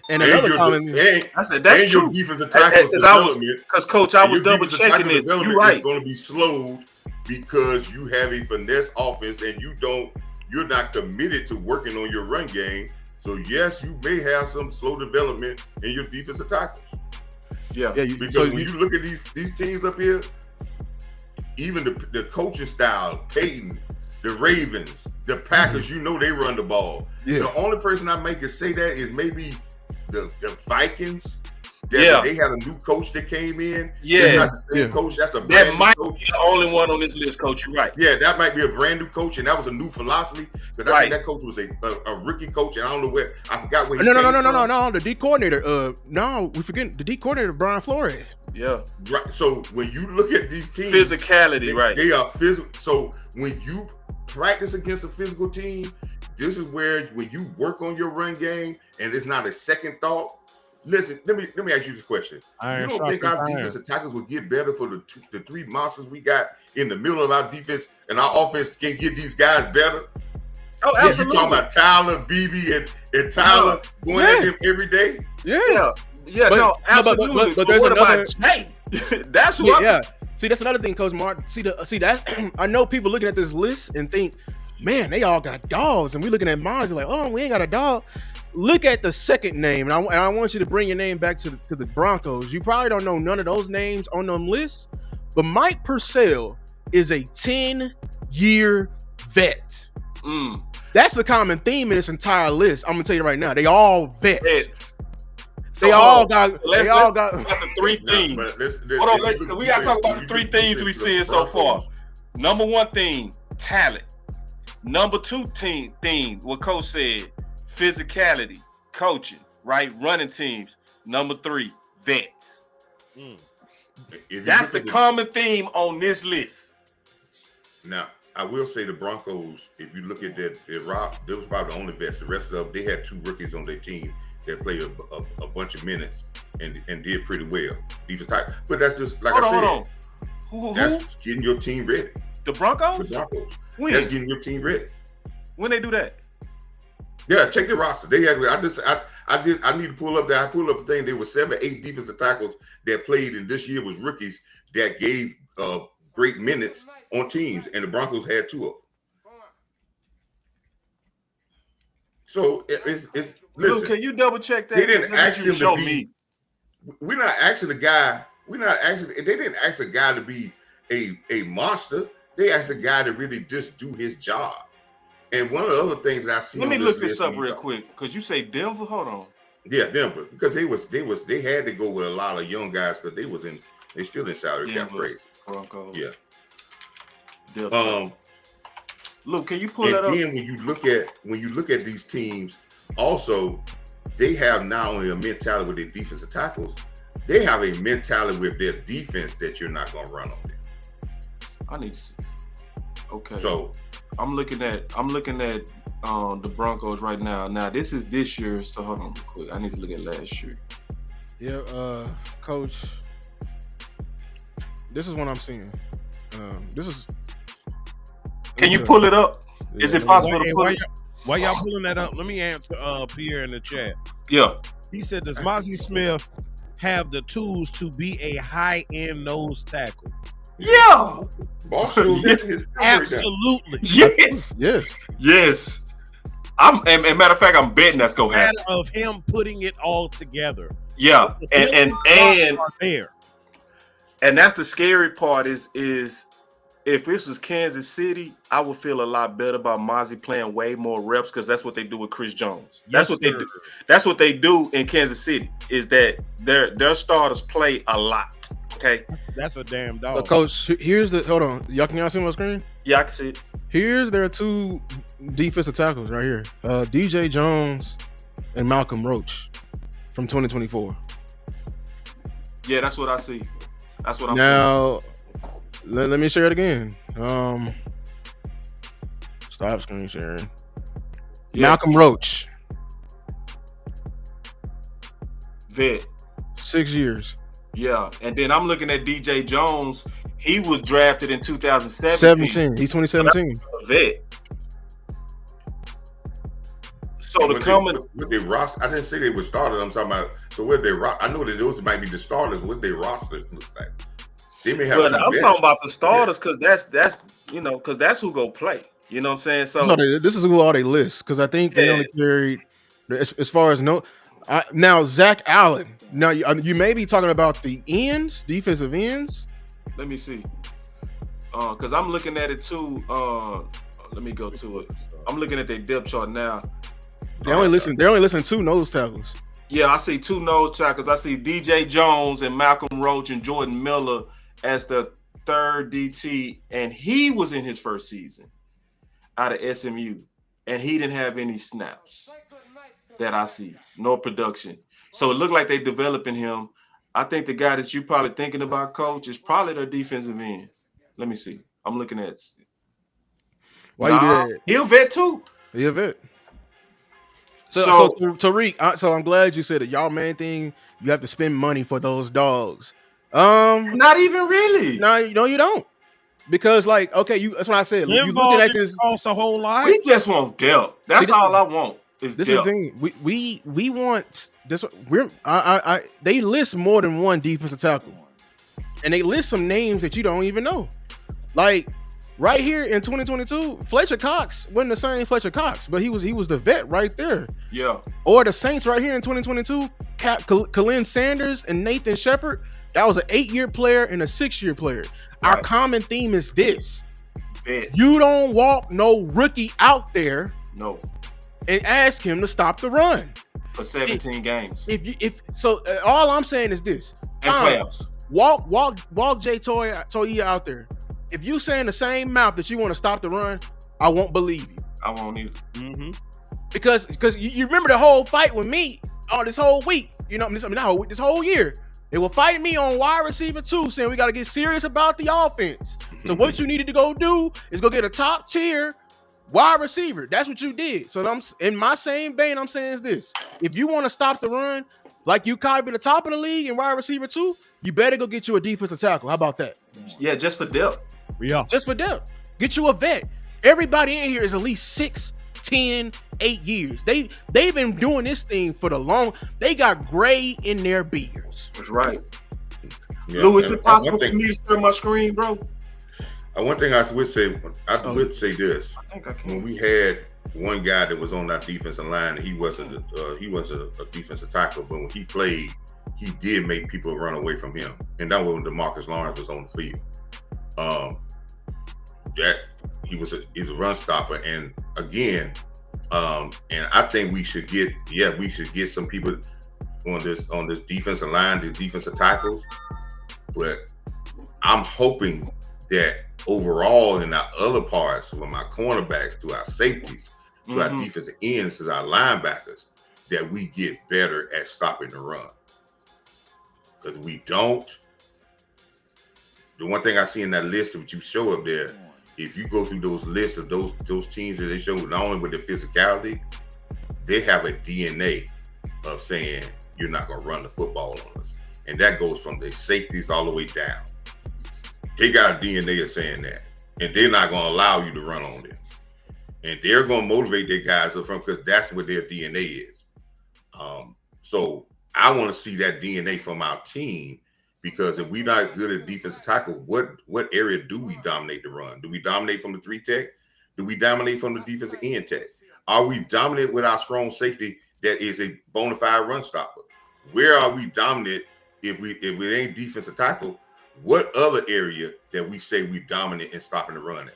And another common I said that's and true. Your defensive tackle development, Because Coach, I was double checking this. You're right. It's going to be slowed because you have a finesse offense and you're not committed to working on your run game. So yes, you may have some slow development in your defensive tackles. Yeah. Because when you look at these teams up here, even the coaching style, Peyton, the Ravens, the Packers, you know they run the ball. Yeah. The only person I make it say that is maybe the Vikings. Yeah. They had a new coach that came in. Yeah. That's not the same coach. That's a brand That new might coach. be the only one on this list, Coach. You're right. Yeah, that might be a brand new coach, and that was a new philosophy. Because I think that coach was a rookie coach, and I don't know where I forgot where he came from. No. The D coordinator. No, we forget the D coordinator, Brian Flores. Yeah. Right. So when you look at these teams, Physicality, right? They are physical. So when you practice against a physical team, this is where when you work on your run game, and it's not a second thought. Listen, let me ask you this question. You don't think our defensive tackles will get better for the 3 monsters we got in the middle of our defense, and our offense can get these guys better? Oh, absolutely. You talking about Tyler, BB, and Tyler going at them every day? Yeah, absolutely. But there's what another. About Jay? That's what. Yeah. See, that's another thing, Coach Mark. See that. I know people looking at this list and think, man, they all got dogs, and we looking at Mars like, oh, we ain't got a dog. Look at the second name, and I want you to bring your name back to the Broncos. You probably don't know none of those names on them lists, but Mike Purcell is a 10-year vet. That's the common theme in this entire list. I'm gonna tell you right now, they all vets. They all got the 3 themes. Hold on, we gotta talk about the 3 themes we seeing so far. Number 1 theme, talent. Number 2 theme, what Coach said. Physicality, coaching, right? Running teams. Number 3, vets. That's the common theme on this list. Now, I will say the Broncos, if you look at that, they was probably the only vets. The rest of them, they had 2 rookies on their team that played a bunch of minutes and did pretty well. But that's just, like I said, Who? That's getting your team ready. The Broncos? The Broncos. When? That's getting your team ready. When they do that? Yeah, check the roster. They had. I need to pull up that. I pulled up the thing. There were 7, 8 defensive tackles that played, and this year was rookies that gave great minutes on teams, and the Broncos had 2 of them. So it's listen. Luke, can you double check that? They didn't ask him show to be. Me. We're not asking the guy. They didn't ask the guy to be a monster. They asked the guy to really just do his job. And one of the other things that I see. Let me look this up real quick, because you say Denver. Hold on. Yeah, Denver, because they had to go with a lot of young guys because they still in salary cap crazy. Broncos. Yeah. Denver. Luke, can you pull that up? And then when you look at these teams, also they have not only a mentality with their defensive tackles, they have a mentality with their defense that you're not going to run on them. I need to see. Okay. So. I'm looking at the Broncos right now. Now this is this year, so hold on real quick. I need to look at last year. Yeah, Coach. This is what I'm seeing. This is. Can you pull it up? Yeah, is it possible to pull it? While y'all pulling that up, let me answer Pierre in the chat. Yeah. He said, does Mozzie Smith have the tools to be a high-end nose tackle? Yeah. Absolutely. Yes. And matter of fact, I'm betting that's gonna happen. Of him putting it all together. Yeah, and there. And that's the scary part is if this was Kansas City, I would feel a lot better about Mozzie playing way more reps because that's what they do with Chris Jones. That's what they do. That's what they do in Kansas City. Is that their starters play a lot. Okay, that's a damn dog. Coach, here's the hold on. Y'all can see my screen? Yeah, I can see it. Here's their 2 defensive tackles right here. DJ Jones and Malcolm Roach from 2024. Yeah, that's what I see. That's what I'm now. Let me share it again. Stop screen sharing. Yeah. Malcolm Roach. vet. 6 years. Yeah, and then I'm looking at DJ Jones. He was drafted in 2017. 17. He's 2017. A vet. So the coming with their roster, I didn't say they were starters. I'm talking about. So what they I know that those might be the starters. What their roster looks like. They may have. But I'm talking about the starters because that's because that's who go play. You know what I'm saying? So this is who all they list because I think they only carried as far as now Zach Allen. Now you may be talking about the ends, defensive ends. Let me see, because I'm looking at it too. Let me go to it. I'm looking at their depth chart now. They only listen 2 nose tackles. Yeah, I see 2 nose tackles. I see DJ Jones and Malcolm Roach and Jordan Miller as the third DT, and he was in his first season out of SMU, and he didn't have any snaps that I see, no production. So it looked like they developing him. I think the guy that you probably thinking about, Coach, is probably their defensive end. Let me see. I'm looking at. Why you do that? He'll vet too. He'll vet. So Tariq, so I'm glad you said it. Y'all main thing, you have to spend money for those dogs. Not even really. No, you don't. Because that's what I said. You looking at this costs a whole lot. We just want depth. That's all I want. This is the thing. We want this. They list more than one defensive tackle, and they list some names that you don't even know. Like right here in 2022, Fletcher Cox wasn't the same Fletcher Cox, but he was the vet right there. Yeah. Or the Saints right here in 2022, Deion Sanders and Nathan Shepard. That was an 8-year player and a 6-year player. Right. Our common theme is this: you don't walk no rookie out there. No. And ask him to stop the run for 17 games. All I'm saying is this: and playoffs. Walk Jay Toya out there. If you saying the same mouth that you want to stop the run, I won't believe you. I won't either. Mm-hmm. Because you remember the whole fight with me this whole week. This whole year. They were fighting me on wide receiver too, saying we got to get serious about the offense. So what you needed to go do is go get a top tier wide receiver. That's what you did. So I'm in my same vein. I'm saying is this: if you want to stop the run, like you could be the top of the league in wide receiver too, you better go get you a defensive tackle. How about that? Yeah, just for depth. Yeah, just for depth. Get you a vet. Everybody in here is at least 6, 10, 8 years. They've been doing this thing for the long. They got gray in their beards. That's right. Yeah, Lou, is it possible for me to share my screen, bro? One thing I would say this: I think I can. When we had one guy that was on our defensive line, he wasn't a defensive tackle, but when he played, he did make people run away from him, and that was when DeMarcus Lawrence was on the field. That he's a run stopper, and again, and I think we should get some people on this defensive line, these defensive tackles, but I'm hoping that overall in our other parts, from our cornerbacks to our safeties, to our defensive ends, to our linebackers, that we get better at stopping the run. Because we don't. The one thing I see in that list that you show up there, if you go through those lists of those teams that they show, not only with their physicality, they have a DNA of saying you're not going to run the football on us. And that goes from the safeties all the way down. They got a DNA of saying that. And they're not going to allow you to run on them. And they're going to motivate their guys up front because that's what their DNA is. So I want to see that DNA from our team, because if we're not good at defensive tackle, what area do we dominate the run? Do we dominate from the 3 tech? Do we dominate from the defensive end tech? Are we dominant with our strong safety that is a bona fide run stopper? Where are we dominant if we ain't defensive tackle? What other area that we say we dominant in stopping the run at?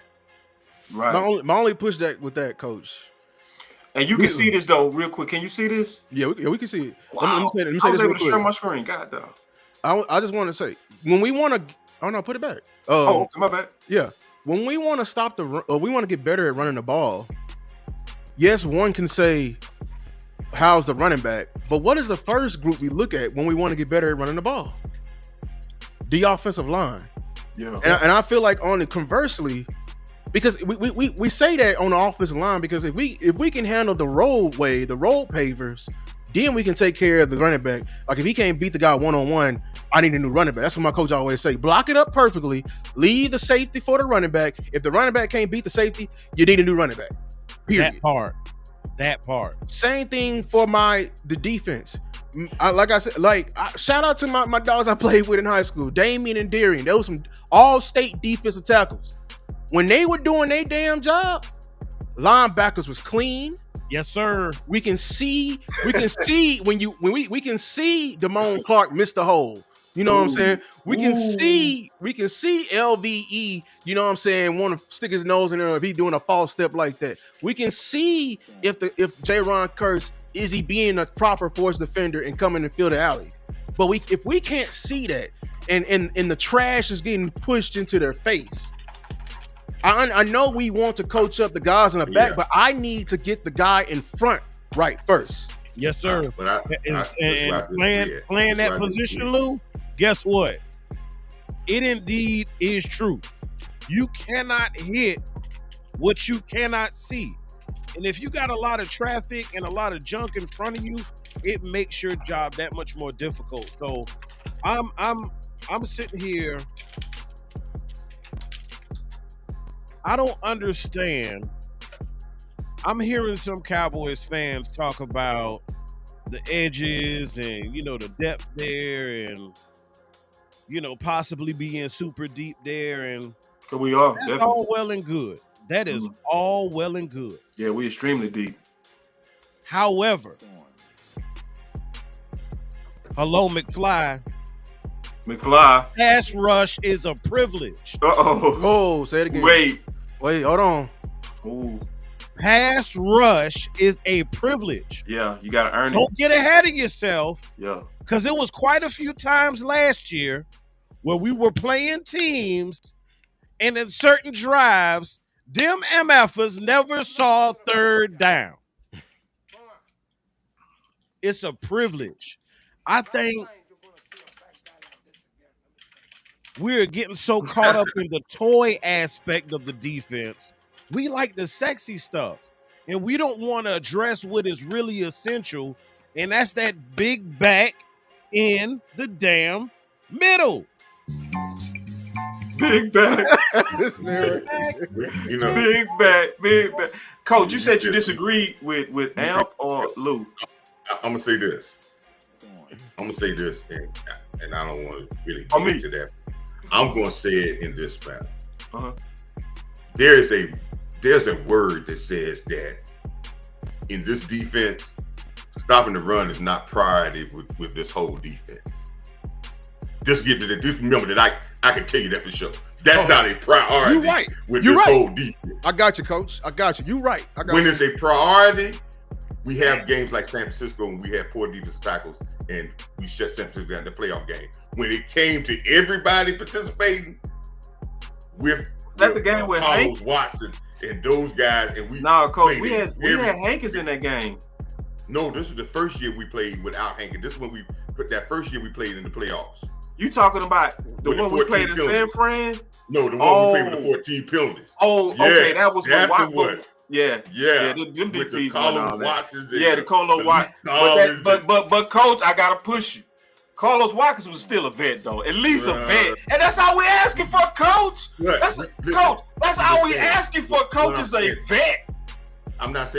Right. My only pushback with that, Coach. And you can see this though, real quick. Can you see this? Yeah, we can see it. Wow. Let me I say was this able to real share quick. my screen. God damn. I just want to say, when we want to, oh no, put it back. My bad. Yeah, when we want to stop the run, or we want to get better at running the ball. Yes, one can say, how's the running back? But what is the first group we look at when we want to get better at running the ball? The offensive line. Yeah. And I feel like on the conversely, because we say that on the offensive line, because if we can handle the road pavers Then we can take care of the running back. Like if he can't beat the guy one-on-one, I need a new running back. That's what my coach always say. Block it up perfectly. Leave the safety for the running back. If the running back can't beat the safety, you need a new running back. Period. That part. Same thing for the defense. Like I said, shout out to my dogs I played with in high school, Damien and Darian. They were some all-state defensive tackles. When they were doing their damn job, linebackers was clean. Yes, sir. We can see we can see Damone Clark miss the hole. You know what I'm saying? We can see LVE, you know what I'm saying, want to stick his nose in there if he's doing a false step like that. We can see if J-Ron Curse, is he being a proper force defender and coming and fill the alley. But if we can't see that and the trash is getting pushed into their face, I know we want to coach up the guys in the back, but I need to get the guy in front right first. Yes, sir. But playing that position, Lou, guess what? It indeed is true. You cannot hit what you cannot see. And if you got a lot of traffic and a lot of junk in front of you, it makes your job that much more difficult. So I'm sitting here. I don't understand. I'm hearing some Cowboys fans talk about the edges and, the depth there and, possibly being super deep there. And we are. That's all well and good. That is all well and good. Yeah, we're extremely deep. However, hello, McFly. Pass rush is a privilege. Oh, say it again. Wait, hold on. Ooh. Pass rush is a privilege. Yeah, you got to earn it. Don't get ahead of yourself. Yeah. Because it was quite a few times last year where we were playing teams and in certain drives, them MFers never saw third down. It's a privilege. I think we're getting so caught up in the toy aspect of the defense. We like the sexy stuff, and we don't want to address what is really essential, and that's that big back in the damn middle. Big back. Big back. Coach, you said you disagreed with Amp or Lou. I'm gonna say this, and I don't want to really get into that. I'm gonna say it in this manner. There's a word that says that in this defense, stopping the run is not priority with this whole defense. Just get to that. Just remember that I can tell you that for sure. That's not a priority. You're right. With this whole defense. I got you, Coach. I got you. You're right. When it's a priority, we have games like San Francisco and we had poor defensive tackles and we shut San Francisco down in the playoff game. When it came to everybody participating with the game with Carlos Watson and those guys, and Coach, we had Hankins in that game. No, this is the first year we played without Hankins. This is when we put that first year we played in the playoffs. You talking about the one we played in San Fran? No, the one we played with the 14 penalties. Oh, okay, that was what. Yeah. Them DTs the Carlos Watkins. Yeah, the Carlos Watkins. But Coach, I gotta push you. Carlos Watkins was still a vet, though. At least a vet, and that's all we're asking for, Coach. That's all we're asking for, Coach, is a vet. I'm not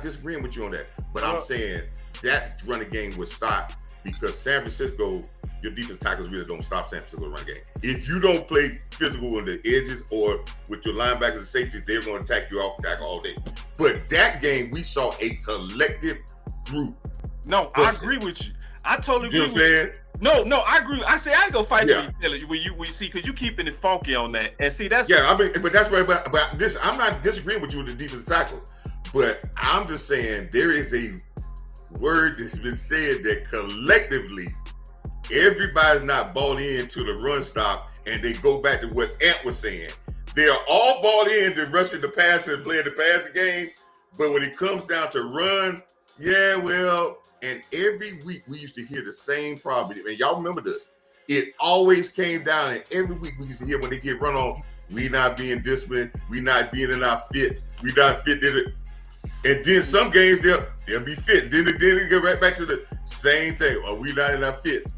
disagreeing with you on that, but I'm saying that running game would stop because San Francisco, your defense tackles really don't stop San Francisco running game. If you don't play physical on the edges or with your linebackers and safeties, they're going to attack you off tackle all day. But that game, we saw a collective group. No, I agree with you. I totally agree with you. No, I agree. I say I ain't gonna fight you when you see, because you keeping it funky on that. And see, that's but that's right. But this, I'm not disagreeing with you with the defensive tackles, but I'm just saying there is a word that's been said that collectively everybody's not bought into the run stop, and they go back to what Ant was saying. They are all bought in to rushing the pass and playing the passing game, but when it comes down to run, and every week we used to hear the same problem. And y'all remember this. It always came down, and every week we used to hear when they get run on, we not being disciplined, we not being in our fits, we not fit in it. And then some games they'll be fit. Then they go right back to the same thing. Are we not in our fit?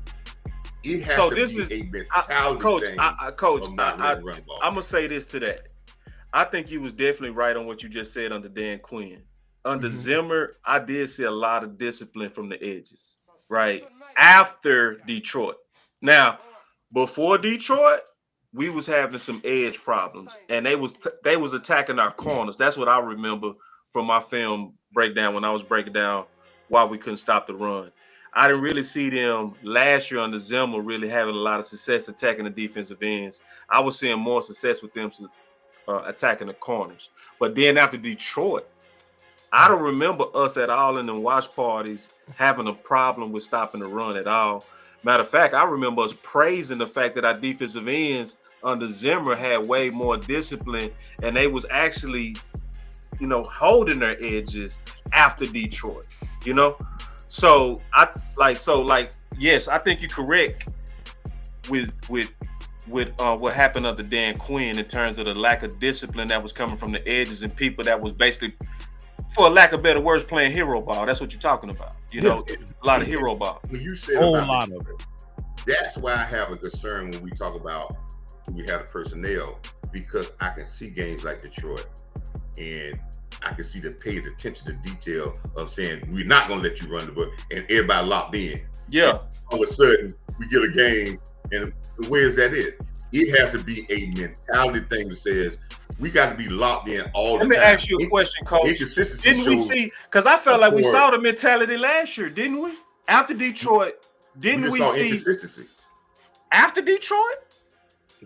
It has to be a mentality Coach, thing. Coach, I'm gonna say this to that. I think you was definitely right on what you just said under Dan Quinn. Under Zimmer, I did see a lot of discipline from the edges, right? After Detroit. Now, before Detroit, we was having some edge problems, and they was attacking our corners. That's what I remember from my film breakdown when I was breaking down why we couldn't stop the run. I didn't really see them last year under Zimmer really having a lot of success attacking the defensive ends. I was seeing more success with them attacking the corners. But then after Detroit, I don't remember us at all in the watch parties having a problem with stopping the run at all. Matter of fact, I remember us praising the fact that our defensive ends under Zimmer had way more discipline, and they was actually, holding their edges after Detroit, So yes, I think you're correct with what happened under Dan Quinn in terms of the lack of discipline that was coming from the edges and people that was basically, for lack of better words, playing hero ball. That's what you're talking about. A lot of hero ball. When you said a lot of it. That's why I have a concern when we talk about we have the personnel, because I can see games like Detroit and I can see the paid attention to detail of saying we're not going to let you run the book and everybody locked in. Yeah. And all of a sudden, we get a game, and where's that it? It has to be a mentality thing that says we got to be locked in all the time. Let me ask you a question, Coach. Inconsistency. Didn't we see? Because I felt like we saw the mentality last year, didn't we? After Detroit, didn't we see inconsistency after Detroit?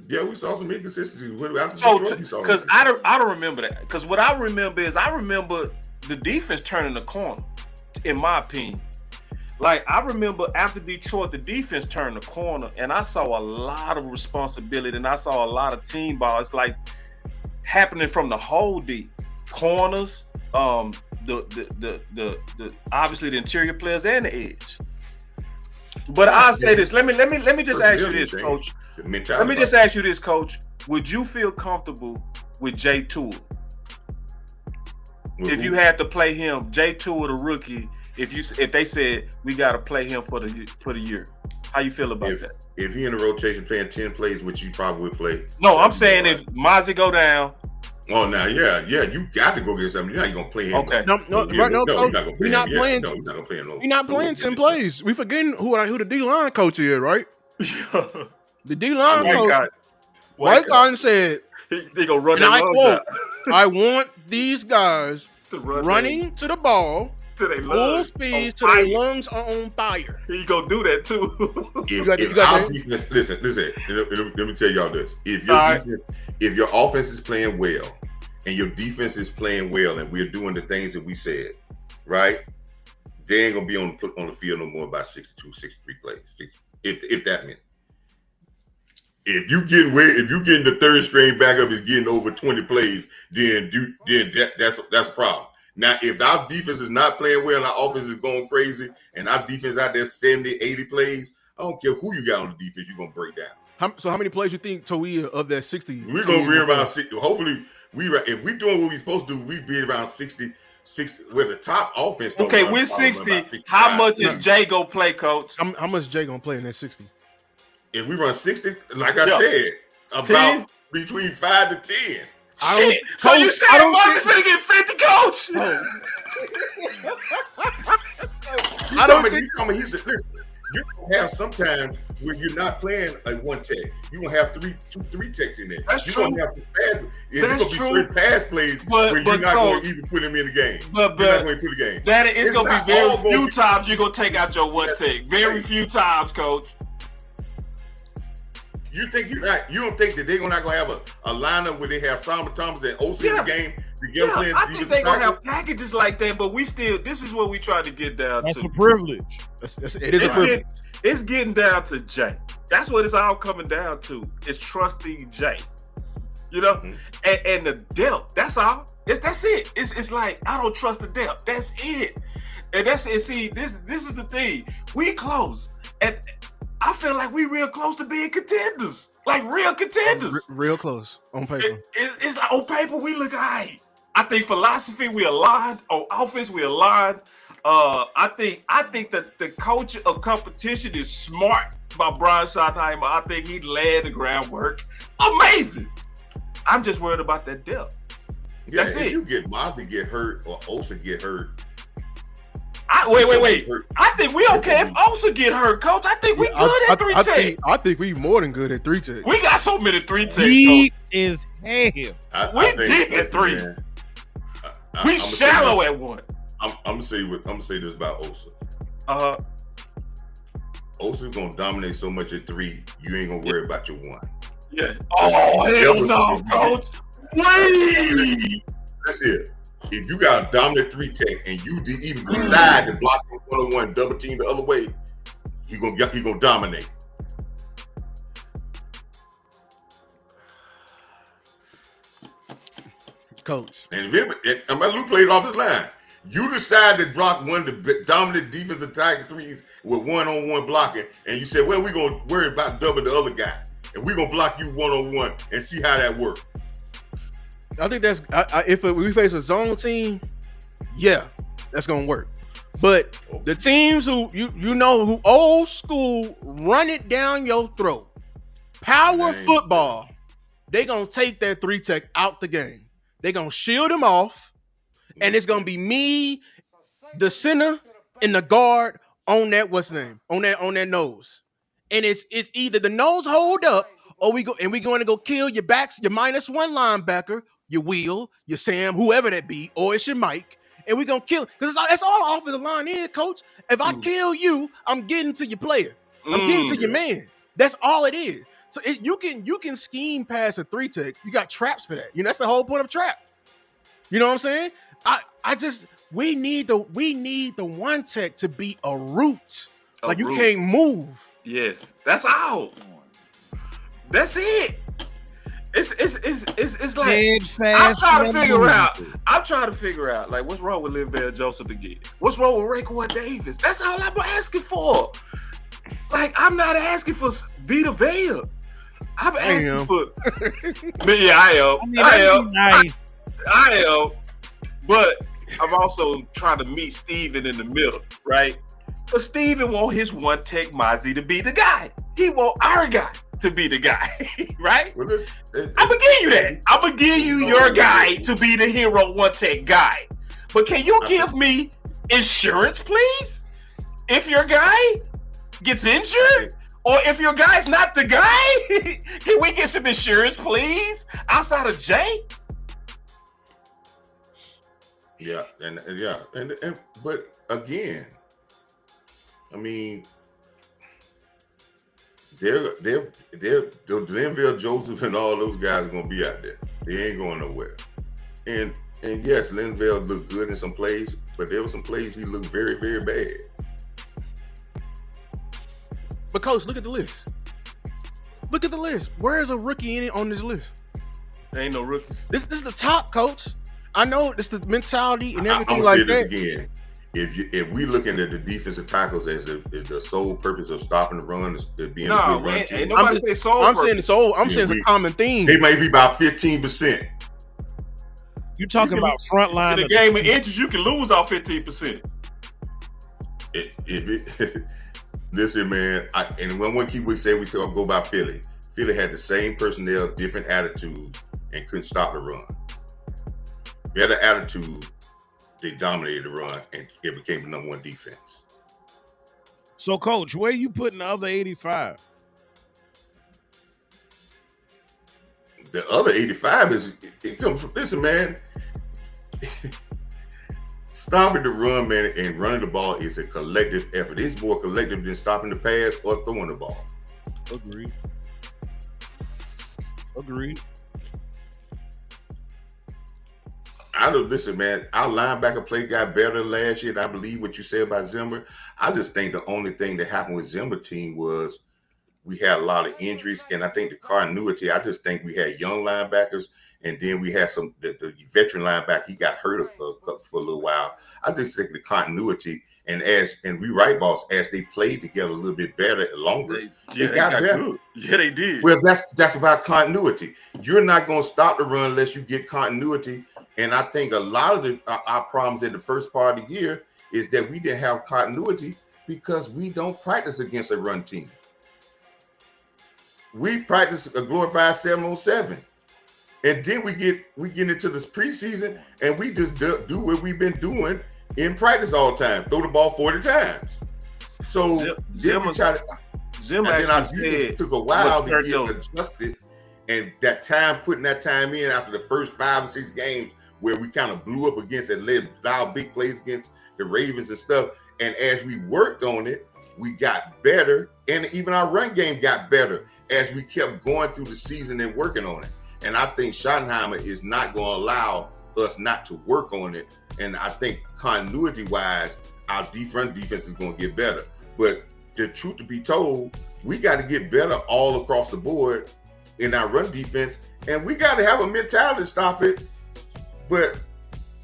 Yeah, we saw some inconsistency. Because I don't remember that. Because what I remember is the defense turning the corner, in my opinion. Like, I remember after Detroit, the defense turned the corner, and I saw a lot of responsibility, and I saw a lot of team ball. It's like happening from the whole deep corners, the obviously the interior players and the edge. But I'll say this. Let me just ask you this, Coach. Let me just ask you this, Coach. Would you feel comfortable with Jay Tua if you had to play him, Jay Tua, the rookie? If they said we got to play him for the year, how you feel about that? If he in the rotation playing 10 plays, which you probably would play. No, I'm saying if Mozzie go down. Oh, now, yeah, you got to go get something. You're not gonna play him. Okay, no, Coach. We're not playing. No, you're not playing. We're not playing 10 plays. We forgetting who the D-line coach is, right? The D-line coach. White Cotton said, "They gonna run." And I quote, "I want these guys running to the ball." Full speed to their lungs are on fire. He gonna do that too. If our defense, listen. Let me tell y'all this: if your offense is playing well and your defense is playing well, and we're doing the things that we said, right? They ain't gonna be on the field no more about 62, 63 plays, if that meant. If you getting the third string backup is getting over 20 plays, then that's a problem. Now, if our defense is not playing well and our offense is going crazy and our defense out there 70, 80 plays, I don't care who you got on the defense, you're going to break down. So how many plays you think Toia of that 60? We're going to be around 60. Hopefully, if we're doing what we're supposed to do, we'd be around 60 where the top offense. Okay, we're 60. How much is Jay going to play, Coach? How much Jay going to play in that 60? If we run 60, like I said, about 10? Between 5 to 10. Shit. So you saying Marvin's finna get 50, Coach? I don't think listen, you're gonna have sometimes where you're not playing a one tech. You're gonna have three techs in there. That's you're true. Gonna have to pass. It's gonna be certain pass plays where you're not gonna even put him in the game. But you're not gonna put the game. It's gonna be very few times you're gonna take out your one tech. Very few times, Coach. You don't think that they're not gonna have a lineup where they have Simon Thomas and OC in the game? I think they're gonna have packages like that, but this is what we try to get down to. That's a privilege. It is a privilege. It's getting down to Jay. That's what it's all coming down to. It's trusting Jay. And the depth. That's all. That's it. It's like I don't trust the depth. That's it. And that's it. See, this is the thing. We close. And I feel like we real close to being contenders. Like real contenders. Real close on paper. It's like on paper we look all right. I think philosophy we aligned. On offense we aligned. I think that the culture of competition is smart by Brian Schottenheimer. I think he led the groundwork. Amazing. I'm just worried about that depth. Yeah, That's if it. you get Mozzie get hurt or Osa get hurt. Wait. I think we okay if Osa get hurt, Coach. I think we good at 3 tech. I think we more than good at 3 tech. We got so many 3 techs, Deep Coach. is hell. We deep at 3. We shallow at 1. I'm gonna say this about Osa. Osa's gonna dominate so much at 3, you ain't gonna worry about your 1. Yeah. Oh hell no, Coach. Wait. That's it. If you got a dominant 3 tech and you even decide to block him 1-on-1, double team the other way, he gonna dominate. Coach. And Luke played off his line. You decide to block one of the dominant defensive tackle 3s with 1-on-1 blocking, and you said, well, we're gonna worry about doubling the other guy, and we're gonna block you 1-on-1 and see how that works. I think that's if we face a zone team, yeah, that's gonna work. But the teams who who old school run it down your throat, power football, they gonna take that 3 tech out the game. They gonna shield him off, and it's gonna be me, the center, and the guard on that on that nose. And it's either the nose hold up, or we're going to go kill your backs, your -1 linebacker, your Will, your Sam, whoever that be, or it's your Mike, and we're going to kill. Because that's all the offensive line is, Coach. If I kill you, I'm getting to your player. I'm getting to your man. That's all it is. So you can scheme past a 3 tech. You got traps for that. That's the whole point of trap. You know what I'm saying? We need the 1 tech to be a root. You can't move. Yes, that's out. That's it. It's like I'm trying to figure out like what's wrong with Linval Joseph again. What's wrong with Raekwon Davis? That's all I'm asking for. Like I'm not asking for Vita Vea. I'm asking for. Yeah, I am. But I'm also trying to meet Steven in the middle, right? But Steven want his 1 tech Mozzie to be the guy. He want our guy to be the guy, right? I'm gonna give you that. I'm gonna give you your guy to be the hero 1 tech guy. But can you give me insurance, please? If your guy gets injured, or if your guy's not the guy, can we get some insurance, please? Outside of Jay? Yeah, but again, I mean, they're Linval Joseph and all those guys are gonna be out there. They ain't going nowhere. And yes, Linval looked good in some plays, but there were some plays he looked very, very bad. But Coach, look at the list. Look at the list. Where is a rookie on this list? There ain't no rookies. This is the top, Coach. I know it's the mentality and everything I'm like say that. This again. If we looking at the defensive tackles as the sole purpose of stopping the run, as being a good run team, ain't nobody say sole. I'm saying it's sole. I'm saying it's a common theme. They may be about 15%. You talking about front line? In a game of inches, you can lose off 15%. Listen, man. And one key we say we go by Philly. Philly had the same personnel, different attitude, and couldn't stop the run. Better attitude, they dominated the run, and it became the number 1 defense. So, Coach, where you putting the other 85? The other 85 it comes from, listen, man. Stopping the run, man, and running the ball is a collective effort. It's more collective than stopping the pass or throwing the ball. Agreed. Listen, man, our linebacker play got better than last year, and I believe what you said about Zimmer. I just think the only thing that happened with Zimmer team was we had a lot of injuries, and I think the continuity, I just think we had young linebackers, and then we had the veteran linebacker, he got hurt for a little while. I just think the continuity, and we right, boss, as they played together a little bit better and longer, they got better. Good. Yeah, they did. Well, that's about continuity. You're not going to stop the run unless you get continuity And I think a lot of our problems in the first part of the year is that we didn't have continuity because we don't practice against a run team. We practice a glorified 7-on-7. And then we get into this preseason and we just do what we've been doing in practice all the time. Throw the ball 40 times. So Zim actually took a while to get adjusted. And that time, putting that time in after the first 5 or 6 games where we kind of blew up against and led loud big plays against the Ravens and stuff. And as we worked on it, we got better. And even our run game got better as we kept going through the season and working on it. And I think Schottenheimer is not going to allow us not to work on it. And I think continuity-wise, our defense is going to get better. But the truth to be told, we got to get better all across the board in our run defense. And we got to have a mentality to stop it. But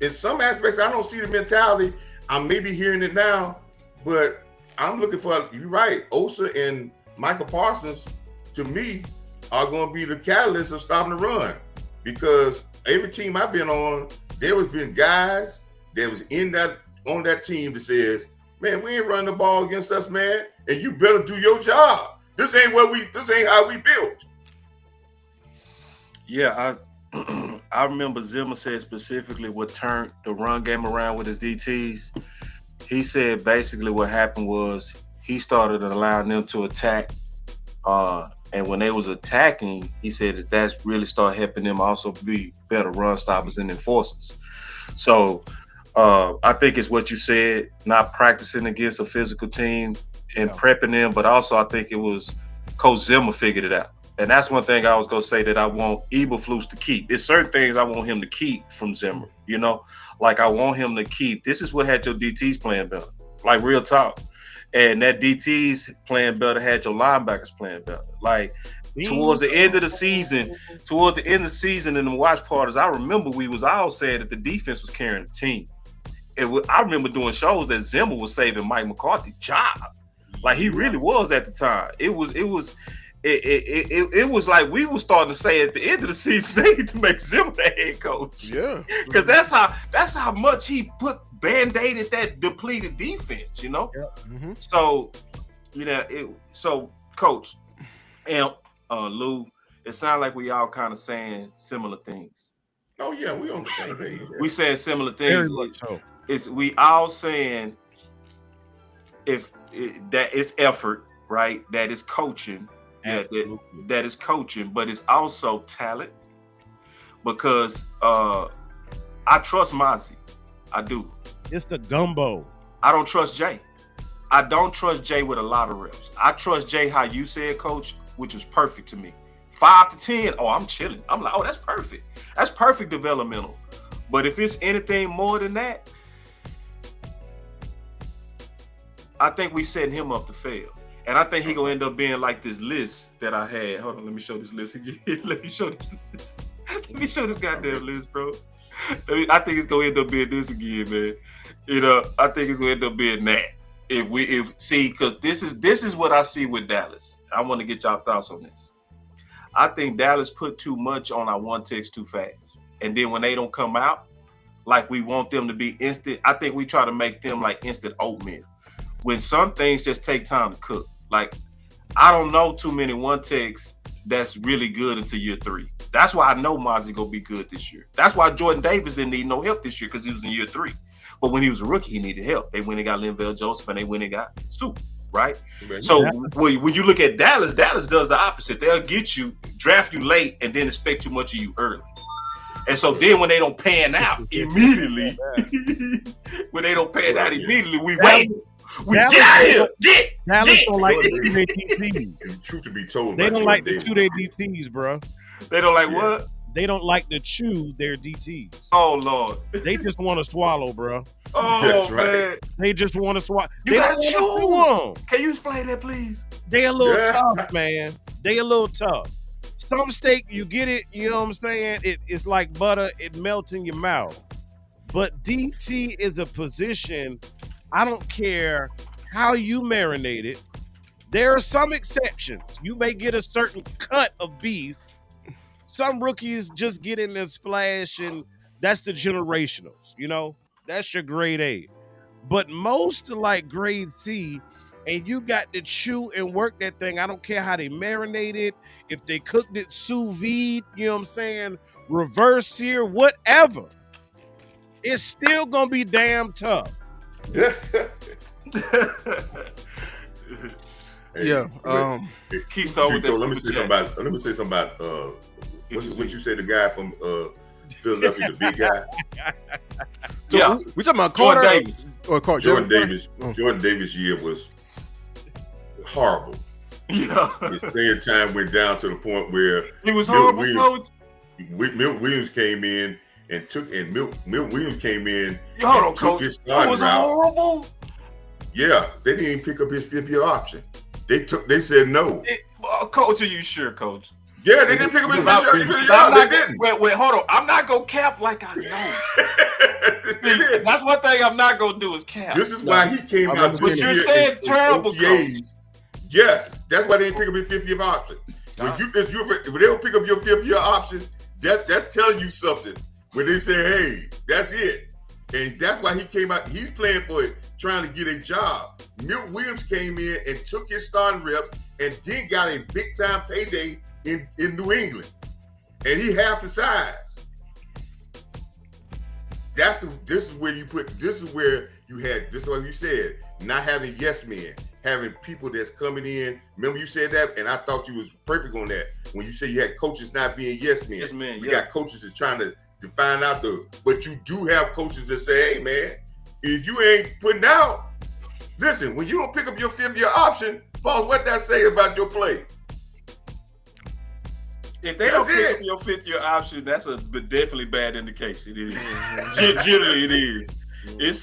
in some aspects, I don't see the mentality. I may be hearing it now, but I'm looking for, you're right, Osa and Michael Parsons, to me, are going to be the catalyst of stopping the run. Because every team I've been on, there has been guys that was on that team that says, man, we ain't running the ball against us, man, and you better do your job. This ain't how we built. Yeah, I remember Zimmer said specifically what turned the run game around with his DTs. He said basically what happened was he started allowing them to attack. And when they was attacking, he said that's really started helping them also be better run stoppers and enforcers. So I think it's what you said, not practicing against a physical team and prepping them, but also I think it was Coach Zimmer figured it out. And that's one thing I was going to say that I want Eberflus to keep. There's certain things I want him to keep from Zimmer, you know? Like I want him to keep, this is what had your DTs playing better, like real talk. And that DTs playing better had your linebackers playing better. Like towards the end of the season in the watch parties, I remember we was all saying that the defense was carrying the team. I remember doing shows that Zimmer was saving Mike McCarthy's job. Like he really was at the time. It was like we were starting to say at the end of the season they need to make Zimmer the head coach. Yeah, because that's how much he band-aided that depleted defense. You know. Yeah. Mm-hmm. So, so Coach and Lou, it sounds like we all kind of saying similar things. Oh yeah, we on the same page. We saying similar things. Very much so. We all saying that it's effort, right? That is coaching. Yeah, that is coaching, but it's also talent because I trust Mozzie. I do. It's the gumbo. I don't trust Jay. I don't trust Jay with a lot of reps. I trust Jay how you said, Coach, which is perfect to me. 5 to 10, oh, I'm chilling. I'm like, oh, that's perfect. That's perfect developmental. But if it's anything more than that, I think we setting him up to fail. And I think he gonna end up being like this list that I had. Hold on, let me show this list again. Let me show this list. Let me show this goddamn list, bro. I think it's gonna end up being this again, man. I think it's gonna end up being that. Because this is what I see with Dallas. I want to get y'all thoughts on this. I think Dallas put too much on our one text too fast, and then when they don't come out, like we want them to be instant. I think we try to make them like instant oatmeal. When some things just take time to cook. Like, I don't know too many one texts that's really good until year 3. That's why I know Mozzie gonna be good this year. That's why Jordan Davis didn't need no help this year because he was in year 3. But when he was a rookie, he needed help. They went and got Linval Joseph and they went and got Soup, right? So when you look at Dallas does the opposite. They'll get you, draft you late, and then expect too much of you early. And so then when they don't pan out immediately, we wait. We Dallas, get out of here. Dallas don't like the 2-day DTs. Truth to be told, they don't like the 2-day DTs, bro. They don't like what? They don't like to chew their DTs. Oh Lord, they just want to swallow, bro. Oh that's man, right. They just want to swallow. You gotta chew them. Can you explain that, please? They a little tough, man. They a little tough. Some steak, you get it. You know what I'm saying? It's like butter. It melts in your mouth. But DT is a position. I don't care how you marinate it. There are some exceptions. You may get a certain cut of beef. Some rookies just get in there, splash, and That's the generationals, you know? That's your grade A. But most are like grade C, and you got to chew and work that thing. I don't care how they marinate it, if they cooked it sous vide, you know what I'm saying? Reverse sear, whatever. It's still gonna be damn tough. Yeah. Keystone with that. Let me say something about what you said. The guy from Philadelphia, the big guy. So we talking about Carter Jordan Davis. or Carter? Jordan Davis. Jordan Davis' year was horrible. Yeah, His playing time went down to the point where he was horrible. Milt Williams came in and Milt Williams came in. Hold on, took coach. his It was starting route. horrible. Yeah, they didn't even pick up his 5th-year option. They said no. Coach, are you sure, coach? Yeah, they didn't pick up his 5th-year option. They didn't. Wait, hold on. I'm not gonna cap like I know. See, that's one thing I'm not gonna do is cap. This is why he came out. But you're saying terrible, coach. Yes, that's why they didn't pick up his 5th-year option. When if they don't pick up your 5th-year option, that's telling you something. When they say, "Hey, that's it," and that's why he came out. He's playing for it, trying to get a job. Milt Williams came in and took his starting reps, and then got a big time payday in New England, and he half the size. This is where you had. This is what you said. Not having yes men, having people that's coming in. Remember you said that, and I thought you was perfect on that when you said you had coaches not being yes men. Yes men. We got coaches that's trying to find out but you do have coaches that say, "Hey man, if you ain't putting out, listen, when you don't pick up your 5th-year option, boss, what that say about your play?" If they don't pick up your 5th-year option, that's a definitely bad indication. It is. Generally, it is. It's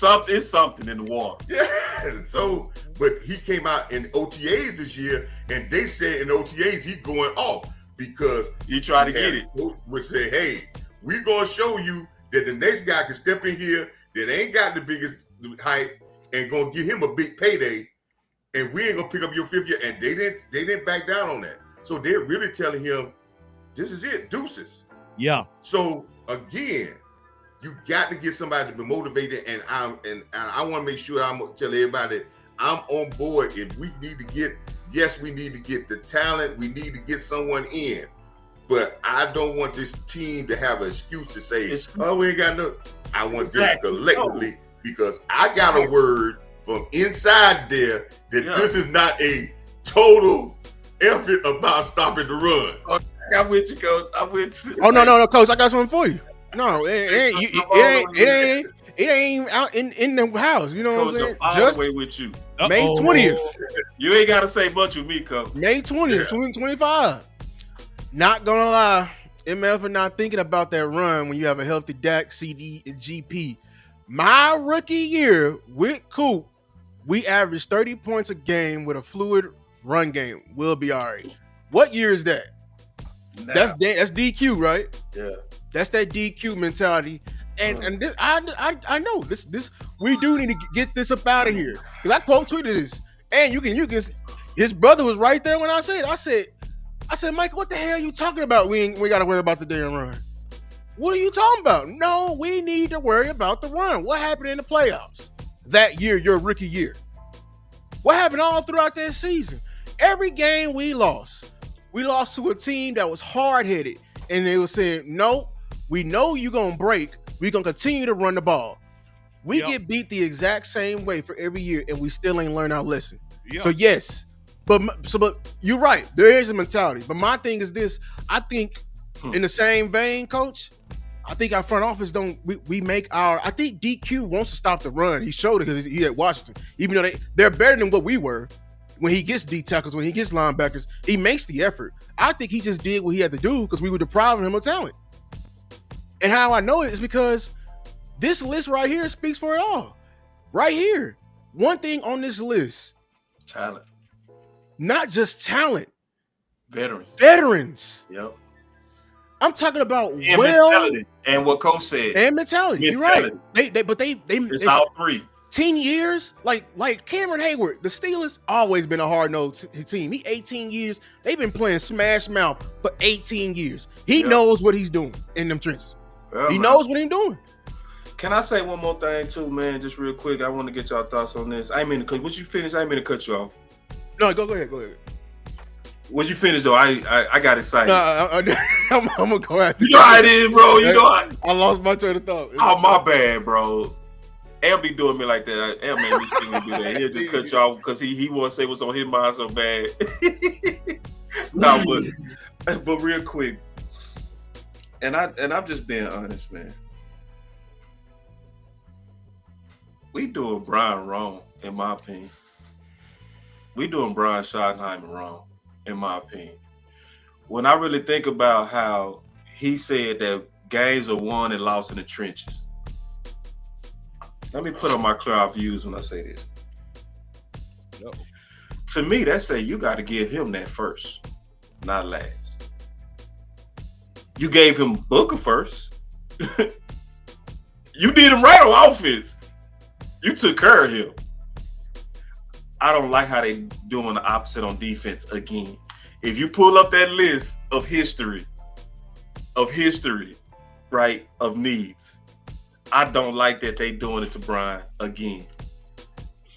something in the water. Yeah. So, but he came out in OTAs this year, and they said in OTAs he's going off because he tried to get it. Would say, "Hey, we're gonna show you that the next guy can step in here that ain't got the biggest height and gonna give him a big payday, and we ain't gonna pick up your 5th-year." And they didn't back down on that. So they're really telling him, "This is it, deuces." Yeah. So again, you got to get somebody to be motivated, and I want to make sure I'm gonna tell everybody I'm on board. If we need to get, we need to get the talent. We need to get someone in. But I don't want this team to have an excuse to say, "Oh, we ain't got no." I want them collectively, because I got a word from inside there that this is not a total effort about stopping the run. Okay, I'm with you, coach. I'm with you. Oh no, coach! I got something for you. No, it ain't out in the house. You know what I'm saying? All Just the way with you. May 20th. You ain't got to say much with me, coach. May 20th, 2025. Not gonna lie, MF are not thinking about that run when you have a healthy Dak, CD, and GP. My rookie year with Coop, we averaged 30 points a game with a fluid run game. We'll be all right. What year is that? Now. That's DQ, right? Yeah. That's that DQ mentality. And this, I know this we do need to get this up out of here. Because I quote tweeted this. And you can his brother was right there when I said, Mike, what the hell are you talking about? We gotta worry about the damn run. What are you talking about? No, we need to worry about the run. What happened in the playoffs that year, your rookie year? What happened all throughout that season? Every game we lost to a team that was hard-headed, and they were saying, "No, we know you're gonna break. We're gonna continue to run the ball." We get beat the exact same way for every year, and we still ain't learned our lesson. So yes, but you're right. There is a mentality. But my thing is this: I think, in the same vein, Coach, I think our front office we make our. I think DQ wants to stop the run. He showed it because he at Washington, even though they're better than what we were. When he gets D tackles, when he gets linebackers, he makes the effort. I think he just did what he had to do because we were depriving him of talent. And how I know it is because this list right here speaks for it all. Right here. One thing on this list. Talent. Not just talent. Veterans. Yep. I'm talking about mentality. And what Coach said. And mentality. You're right. It's all three. 10 years, like Cameron Hayward, the Steelers always been a hard-nosed team. He 18 years. They've been playing smash mouth for 18 years. He knows what he's doing in them trenches. Well, He man, knows what he's doing. Can I say one more thing too, man? Just real quick. I want to get y'all thoughts on this. I ain't mean to cut. Once you finish, I ain't mean to cut you off. No, go ahead. Once you finish though, I got excited. I'm gonna go after You know how it is, bro. You know I lost my train of thought. Oh, my bad, bro. Am be doing me like that. Am made me see him do that. He'll just cut you off because he want to say what's on his mind so bad. No, but real quick, and I'm just being honest, man. We doing Brian wrong, in my opinion. We doing Brian Schottenheimer wrong, in my opinion. When I really think about how he said that games are won and lost in the trenches. Let me put on my clear off views when I say this. No. To me, that say you got to give him that first, not last. You gave him Booker first. You did him right on offense. You took care of him. I don't like how they doing the opposite on defense again. If you pull up that list of history, right, of needs, I don't like that they doing it to Brian again.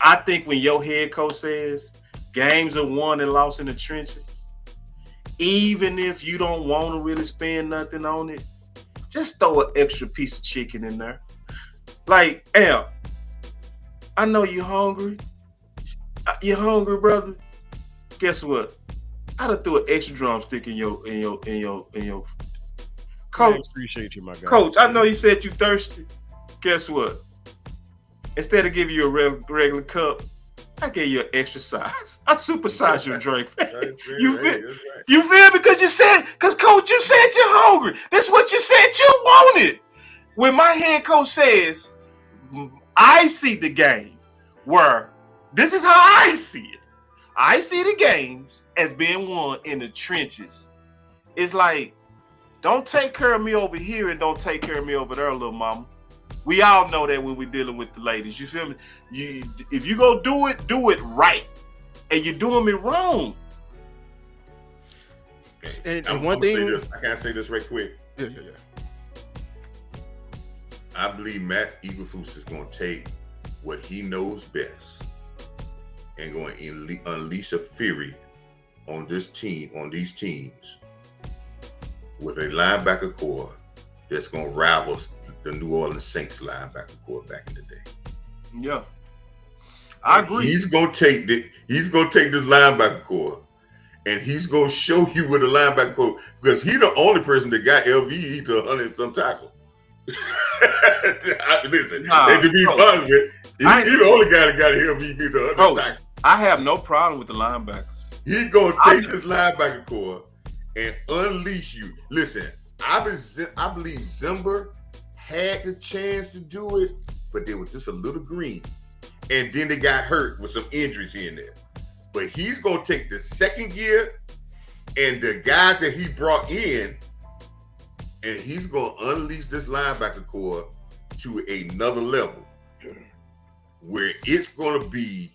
I think when your head coach says games are won and lost in the trenches, even if you don't want to really spend nothing on it, just throw an extra piece of chicken in there. Like, Al, I know you're hungry. You're hungry, brother. Guess what? I'd have threw an extra drumstick in your coach. I appreciate you, my guy. Coach, I know you said you thirsty. Guess what? Instead of giving you a regular cup, I gave you an extra size. I supersized your drink. You feel? Because coach, you said you're hungry. That's what you said you wanted. When my head coach says, I see the game where this is how I see it. I see the games as being won in the trenches. It's like, don't take care of me over here and don't take care of me over there, little mama. We all know that when we're dealing with the ladies. You feel me? If you go do it right. And you're doing me wrong. Okay. And one thing, I can't say this right quick. Yeah. I believe Matt Eberflus is going to take what he knows best and going to unleash a fury on this team, on these teams, with a linebacker core that's going to rival the New Orleans Saints linebacker core back in the day. Yeah, I agree. He's going to take this linebacker core, and he's going to show you what a linebacker core, because he's the only person that got LVE to 100 and some tackles. Listen, and to be honest with he's the only guy that got LVE to 100 tackles. I have no problem with the linebackers. He's going to take this linebacker core and unleash you. Listen, I believe Zimber had the chance to do it, but they were just a little green. And then they got hurt with some injuries here and there. But he's going to take the second gear and the guys that he brought in, and he's going to unleash this linebacker core to another level where it's going to be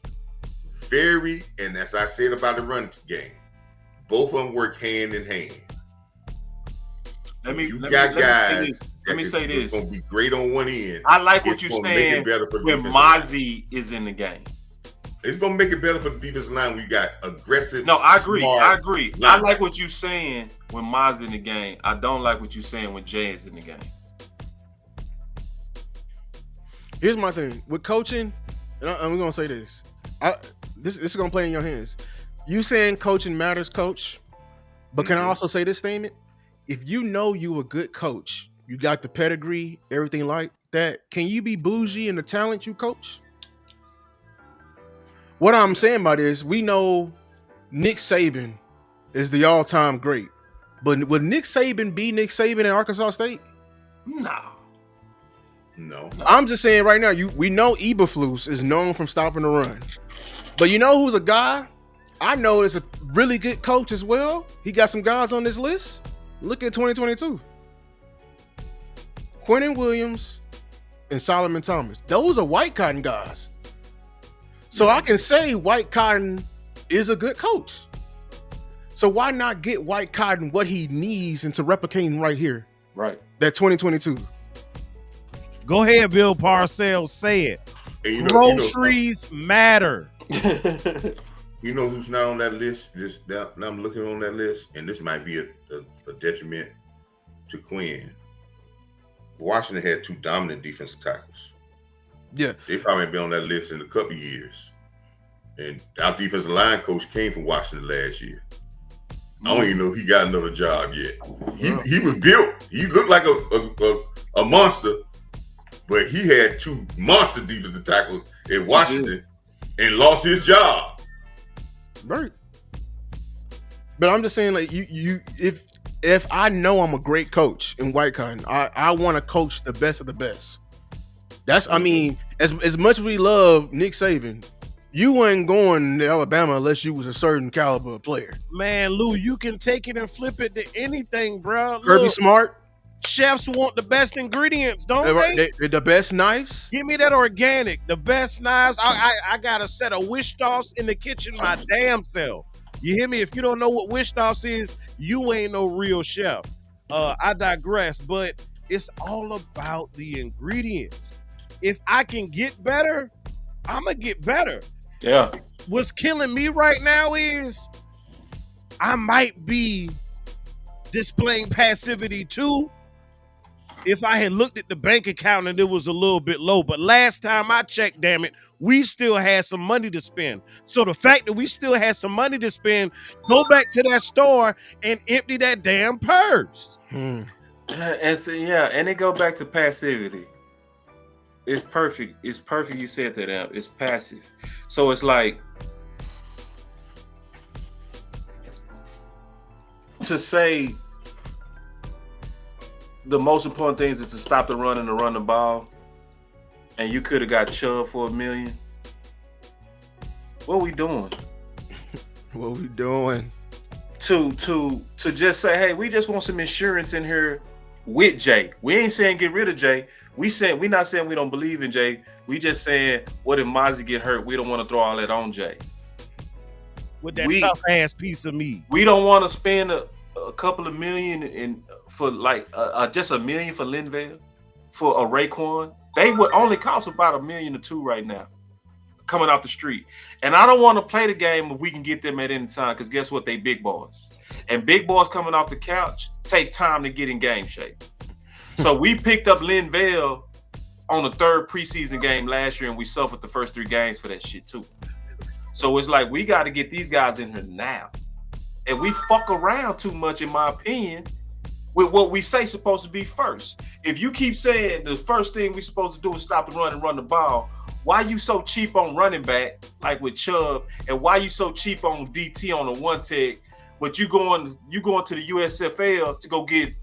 very, and as I said about the run game, both of them work hand in hand. Let me say this. Going to be great on one end. I like what you're saying when Mozzie is in the game. It's going to make it better for the defensive line when you got aggressive. No, I agree. I like what you're saying when Mozzie in the game. I don't like what you're saying when Jay is in the game. Here's my thing with coaching, and we're gonna say this. This is gonna play in your hands. You saying coaching matters, coach, but can I also say this statement? If you know you a good coach, you got the pedigree, everything like that, can you be bougie in the talent you coach? What I'm saying by this, we know Nick Saban is the all-time great, but would Nick Saban be Nick Saban at Arkansas State? No. I'm just saying right now, we know Eberflus is known from stopping the run. But you know who's a guy I know is a really good coach as well? He got some guys on this list. Look at 2022. Quentin Williams and Solomon Thomas. Those are White Cotton guys. So I can say White Cotton is a good coach. So why not get White Cotton what he needs into replicating right here Right. That 2022. Go ahead, Bill Parcells. Say it. And Groceries matter. You know who's not on that list? Now I'm looking on that list, and this might be a detriment to Quinn. Washington had 2 dominant defensive tackles. Yeah. They probably been on that list in a couple of years. And our defensive line coach came from Washington last year. I don't even know if he got another job yet. He was built. He looked like a monster, but he had 2 monster defensive tackles in Washington and lost his job. Right. But I'm just saying, like, if I know I'm a great coach in White Cotton, I want to coach the best of the best. That's, I mean, as much as we love Nick Saban, you ain't going to Alabama unless you was a certain caliber of player. Man, Lou, you can take it and flip it to anything, bro. Kirby Smart. Chefs want the best ingredients, don't they? They're the best knives. Give me that organic, the best knives. I got a set of Wish-Doffs in the kitchen my damn self. You hear me? If you don't know what Wish-Doffs is, you ain't no real chef. I digress, but it's all about the ingredients. If I can get better, I'm going to get better. Yeah. What's killing me right now is I might be displaying passivity too if I had looked at the bank account and it was a little bit low. But last time I checked, damn it, we still had some money to spend. So the fact that we still had some money to spend, go back to that store and empty that damn purse. And so, and it go back to passivity. It's perfect. It's perfect you said that, Amp. It's passive. So it's like, to say the most important things is to stop the run and to run the ball, and you could have got Chubb for $1 million. What we doing? What we doing? To just say, hey, we just want some insurance in here with Jay. We ain't saying get rid of Jay. We not saying we don't believe in Jay. We just saying, what if Mozzie get hurt? We don't want to throw all that on Jay. With that tough ass piece of meat. We don't want to spend a couple of million for like just $1 million for Linval, for a Raekwon. They would only cost about $1 million or $2 million right now, coming off the street. And I don't want to play the game if we can get them at any time, because guess what? They big boys. And big boys coming off the couch take time to get in game shape. So we picked up Linval on the 3rd preseason game last year, and we suffered the first 3 games for that shit too. So it's like, we got to get these guys in here now. And we fuck around too much, in my opinion, with what we say supposed to be first. If you keep saying the first thing we supposed to do is stop the run and run the ball, why you so cheap on running back, like with Chubb, and why you so cheap on DT on a 1-tech, but you going to the USFL to go get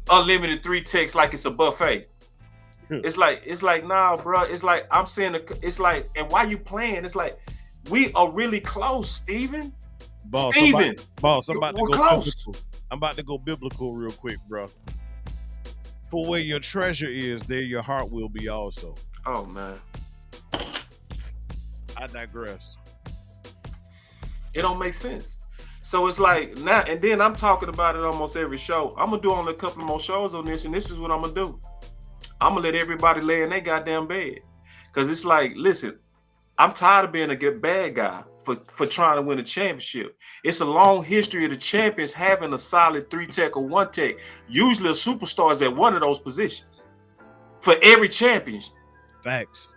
unlimited 3-techs like it's a buffet? It's like, nah, bro. It's like, I'm saying, it's like, and why you playing? It's like, we are really close, Steven. Boss, Steven. I'm about to go biblical. I'm about to go biblical real quick, bro. For where your treasure is, there your heart will be also. Oh, man. I digress. It don't make sense. So it's like, now, and then I'm talking about it almost every show. I'm going to do only a couple more shows on this, and this is what I'm going to do. I'm going to let everybody lay in their goddamn bed. Because it's like, listen, I'm tired of being a good bad guy for trying to win a championship. It's a long history of the champions having a solid 3-tech or 1-tech. Usually a superstar is at one of those positions for every champion. Facts.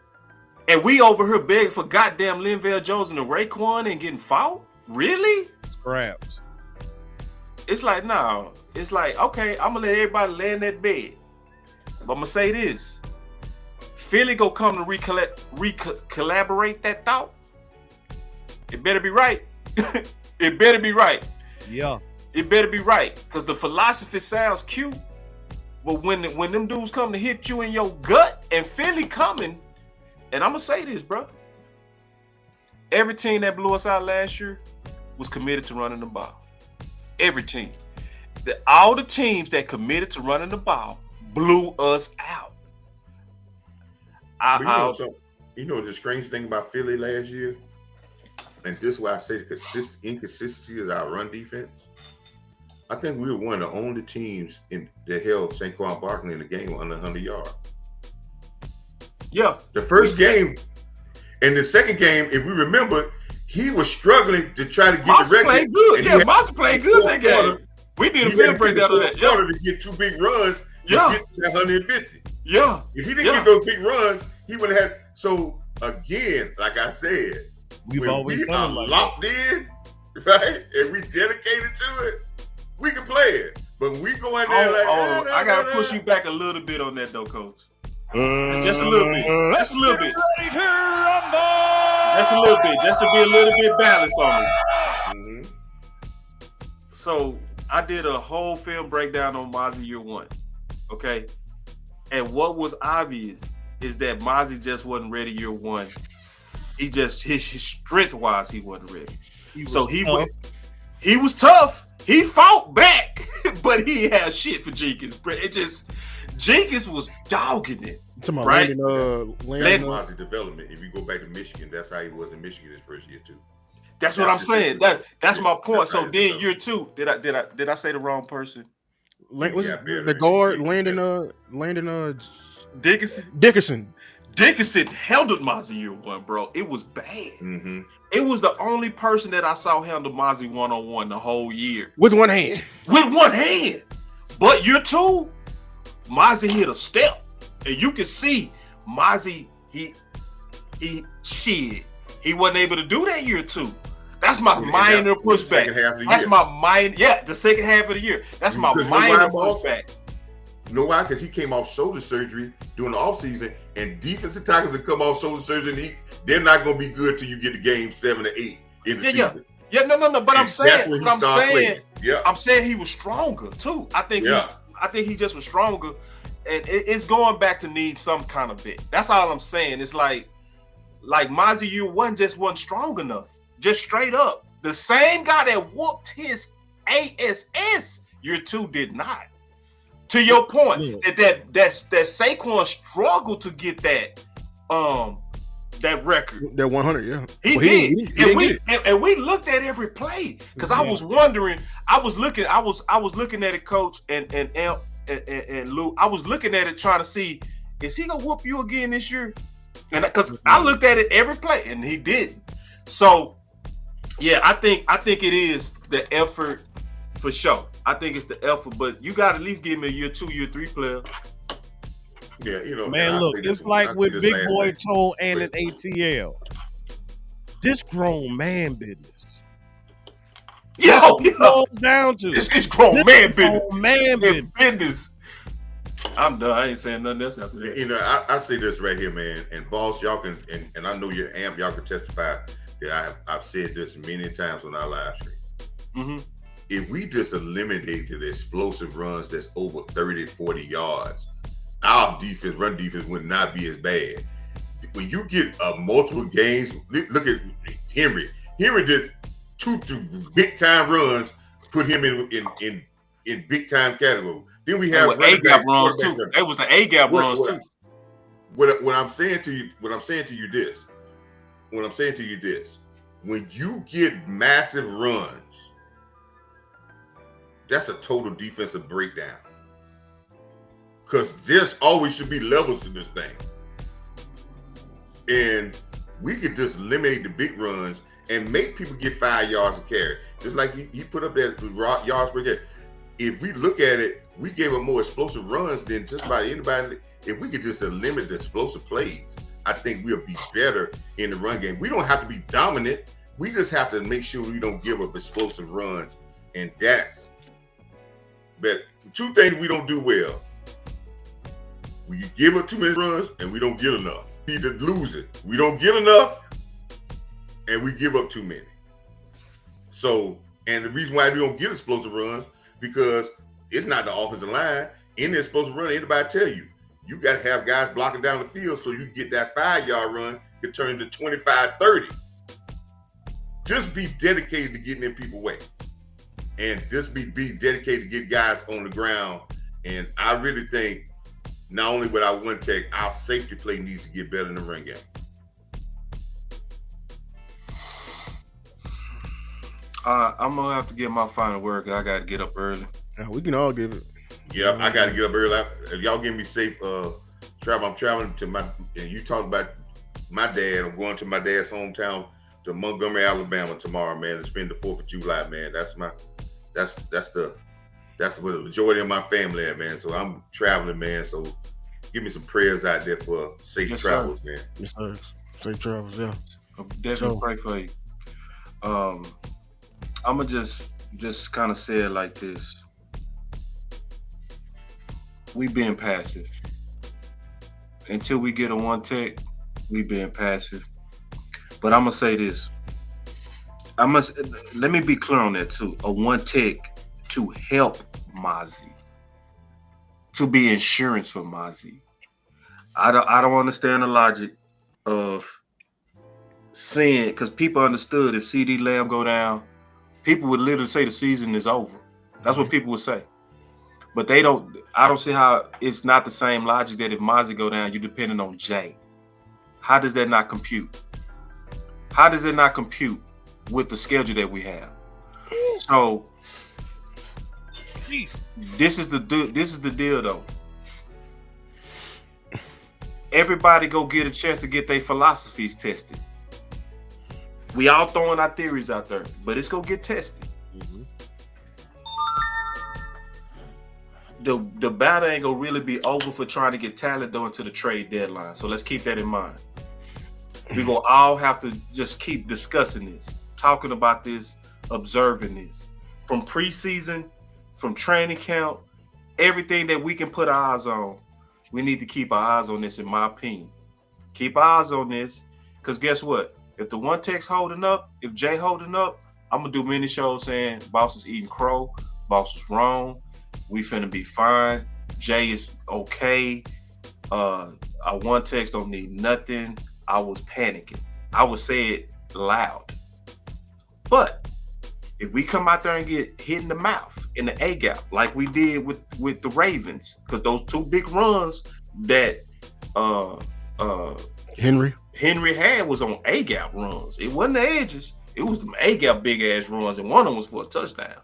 And we over here begging for goddamn Linval Jones and the Raekwon and getting fought? Really? Scraps. It's like, no. It's like, okay, I'm going to let everybody lay in that bed. But I'm going to say this. Philly go come to collaborate that thought. It better be right. It better be right. Yeah. It better be right. Because the philosophy sounds cute. But when them dudes come to hit you in your gut, and Philly coming, and I'm going to say this, bro. Every team that blew us out last year was committed to running the ball. Every team. All the teams that committed to running the ball blew us out. You know the strange thing about Philly last year? And this is why I say the inconsistency of our run defense. I think we were one of the only teams that held Saquon Barkley in the game under 100 yards. Yeah. The first game and the second game, if we remember, he was struggling to try to get Mossy the record. played good. Yeah, Mossy played good that game. We did a film breakdown of that. Yeah. To get 2 big runs to get to 150. Yeah. If he didn't get those big runs, he would have had. So again, like I said, we are locked in, right, and we dedicated to it, we can play it. But we go in there I gotta push you back a little bit on that though, Coach. Just a little bit. Just a little bit. Just a little bit. Just to be a little bit balanced on it. Mm-hmm. So I did a whole film breakdown on Mozzie year 1. Okay. And what was obvious is that Mozzie just wasn't ready year 1. He just his strength wise he wasn't ready. He was tough. He fought back, but he had shit for Jenkins. It just Jenkins was dogging it. Right? Landon Mozzie development. If you go back to Michigan, that's how he was in Michigan his first year too. That's what I'm saying. That's my point. So then year 2, did I say the wrong person? The guard Landon Dickerson. Dickerson handled Mozzie year 1, bro. It was bad. Mm-hmm. It was the only person that I saw handle Mozzie 1-on-1 the whole year. With one hand. But year 2, Mozzie hit a step. And you can see Mozzie, he wasn't able to do that year 2. That's my minor pushback. The second half of the year. That's my minor pushback. You know why? Because he came off shoulder surgery during the offseason, and defensive tackles that come off shoulder surgery, they're not going to be good till you get to game 7 or 8 in the season. Yeah, no. But I'm saying he was stronger too. I think he just was stronger, and it's going back to need some kind of vet. That's all I'm saying. It's like Mozzie year 1 just wasn't strong enough. Just straight up, the same guy that whooped his ASS year 2 did not. To your point, that Saquon struggled to get that record. That 100, yeah. He did. And we looked at every play because I was wondering. I was looking at it, Coach, and Lou. I was looking at it trying to see, is he gonna whoop you again this year? And because I looked at it every play and he didn't. So yeah, I think it is the effort for sure. I think it's the effort, but you got to at least give me a year 2, year 3 player. Yeah, man, look, it's like with Big Boy told and an ATL. This grown man business. Down to it's grown man business. Grown man business. I'm done. I ain't saying nothing else after that. I say this right here, man. And Boss, y'all can, and I know you're amp, y'all can testify that I've said this many times on our live stream. Mm-hmm. If we just eliminated explosive runs that's over 30, 40 yards, our run defense would not be as bad. When you get multiple games, look at Henry. Henry did 2 big time runs, put him in big time category. Then we have A-gap runs too. It was the A-gap runs too. What I'm saying to you this. When you get massive runs, that's a total defensive breakdown. Because there's always should be levels to this thing. And we could just eliminate the big runs and make people get 5 yards a carry. Just like he put up that yards per carry. If we look at it, we gave up more explosive runs than just about anybody. If we could just eliminate the explosive plays, I think we'll be better in the run game. We don't have to be dominant. We just have to make sure we don't give up explosive runs. And that's but 2 things we don't do well. We give up too many runs and we don't get enough. We either lose it. We don't get enough and we give up too many. So, and the reason why we don't get explosive runs, because it's not the offensive line. In the explosive run, anybody tell you, you got to have guys blocking down the field so you get that 5-yard run can turn into 25, 30. Just be dedicated to getting in people's way. And just be dedicated to get guys on the ground. And I really think not only with our one tech, our safety play needs to get better in the run game. I'm gonna have to get my final word. 'Cause I gotta get up early. Yeah, we can all give it. Yeah, I got to get up early. If y'all give me safe travel, I'm traveling to and you talked about my dad. I'm going to my dad's hometown to Montgomery, Alabama tomorrow, man, to spend the 4th of July, man. That's the majority of my family at, man. So I'm traveling, man. So give me some prayers out there for safe travels, man. Yes, sir. Safe travels, yeah. I'll definitely pray for you. I'm gonna just kind of say it like this. We being passive. Until we get a one tech, we being passive. But I'm gonna say this. Let me be clear on that too. A one tech to help Mozzie. To be insurance for Mozzie. I don't understand the logic of saying, because people understood if CD Lamb go down, people would literally say the season is over. That's what people would say. But I don't see how it's not the same logic that if Mozzie go down, you're depending on Jay. How does that not compute? How does it not compute with the schedule that we have? So this is the deal though. Everybody go get a chance to get their philosophies tested. We all throwing our theories out there, but it's gonna get tested. Mm-hmm. The battle ain't gonna really be over for trying to get talent though into the trade deadline. So let's keep that in mind. We're gonna all have to just keep discussing this, talking about this, observing this. From preseason, from training camp, everything that we can put our eyes on, we need to keep our eyes on this, in my opinion. Keep our eyes on this, because guess what? If the one tech's holding up, if Jay holding up, I'm gonna do many shows saying Boss is eating crow, Boss is wrong, we finna be fine, Jay is okay, our one techs don't need nothing. I was panicking. I would say it loud. But if we come out there and get hit in the mouth in the A gap, like we did with the Ravens, because those two big runs that Henry had was on A gap runs. It wasn't the edges. It was the A gap big ass runs, and one of them was for a touchdown.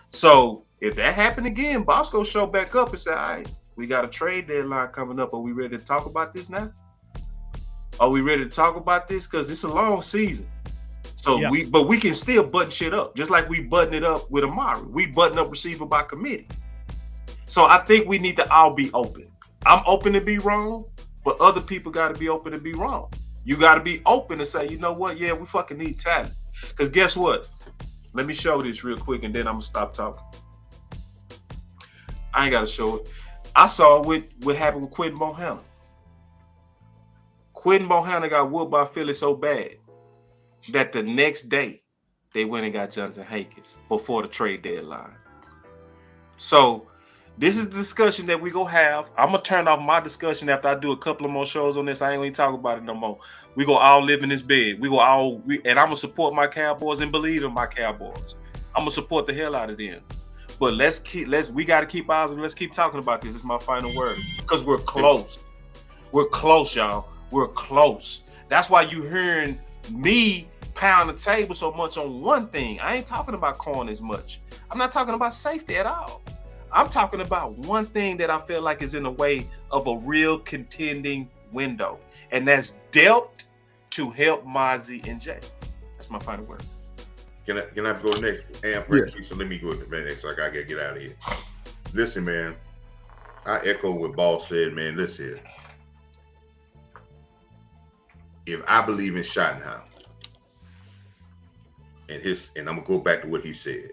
So if that happened again, Bosco show back up and say, all right, we got a trade deadline coming up. Are we ready to talk about this now? Are we ready to talk about this? Because it's a long season. So yeah. we can still button shit up, just like we button it up with Amari. We button up receiver by committee. So I think we need to all be open. I'm open to be wrong, but other people got to be open to be wrong. You got to be open to say, you know what? Yeah, we fucking need talent. Because guess what? Let me show this real quick, and then I'm gonna stop talking. I ain't got to show it. I saw what happened with Quentin Bohanna. Quentin Bohanna got whooped by Philly so bad that the next day they went and got Jonathan Hankins before the trade deadline. So this is the discussion that we gonna have. I'm gonna turn off my discussion after I do a couple of more shows on this. I ain't gonna talk about it no more. We gonna all live in this bed. And I'm gonna support my Cowboys and believe in my Cowboys. I'm gonna support the hell out of them. But we gotta keep eyes and let's keep talking about this. It's my final word. Because we're close. We're close, y'all. We're close. That's why you hearing me pound the table so much on one thing. I ain't talking about corners much. I'm not talking about safety at all. I'm talking about one thing that I feel like is in the way of a real contending window, and that's depth to help Mozzie and Jay. That's my final word. Can I go next? So let me go next. So I gotta get out of here. Listen, man. I echo what Boss said, man. Listen. If I believe in Schottenheimer, and I'm gonna go back to what he said,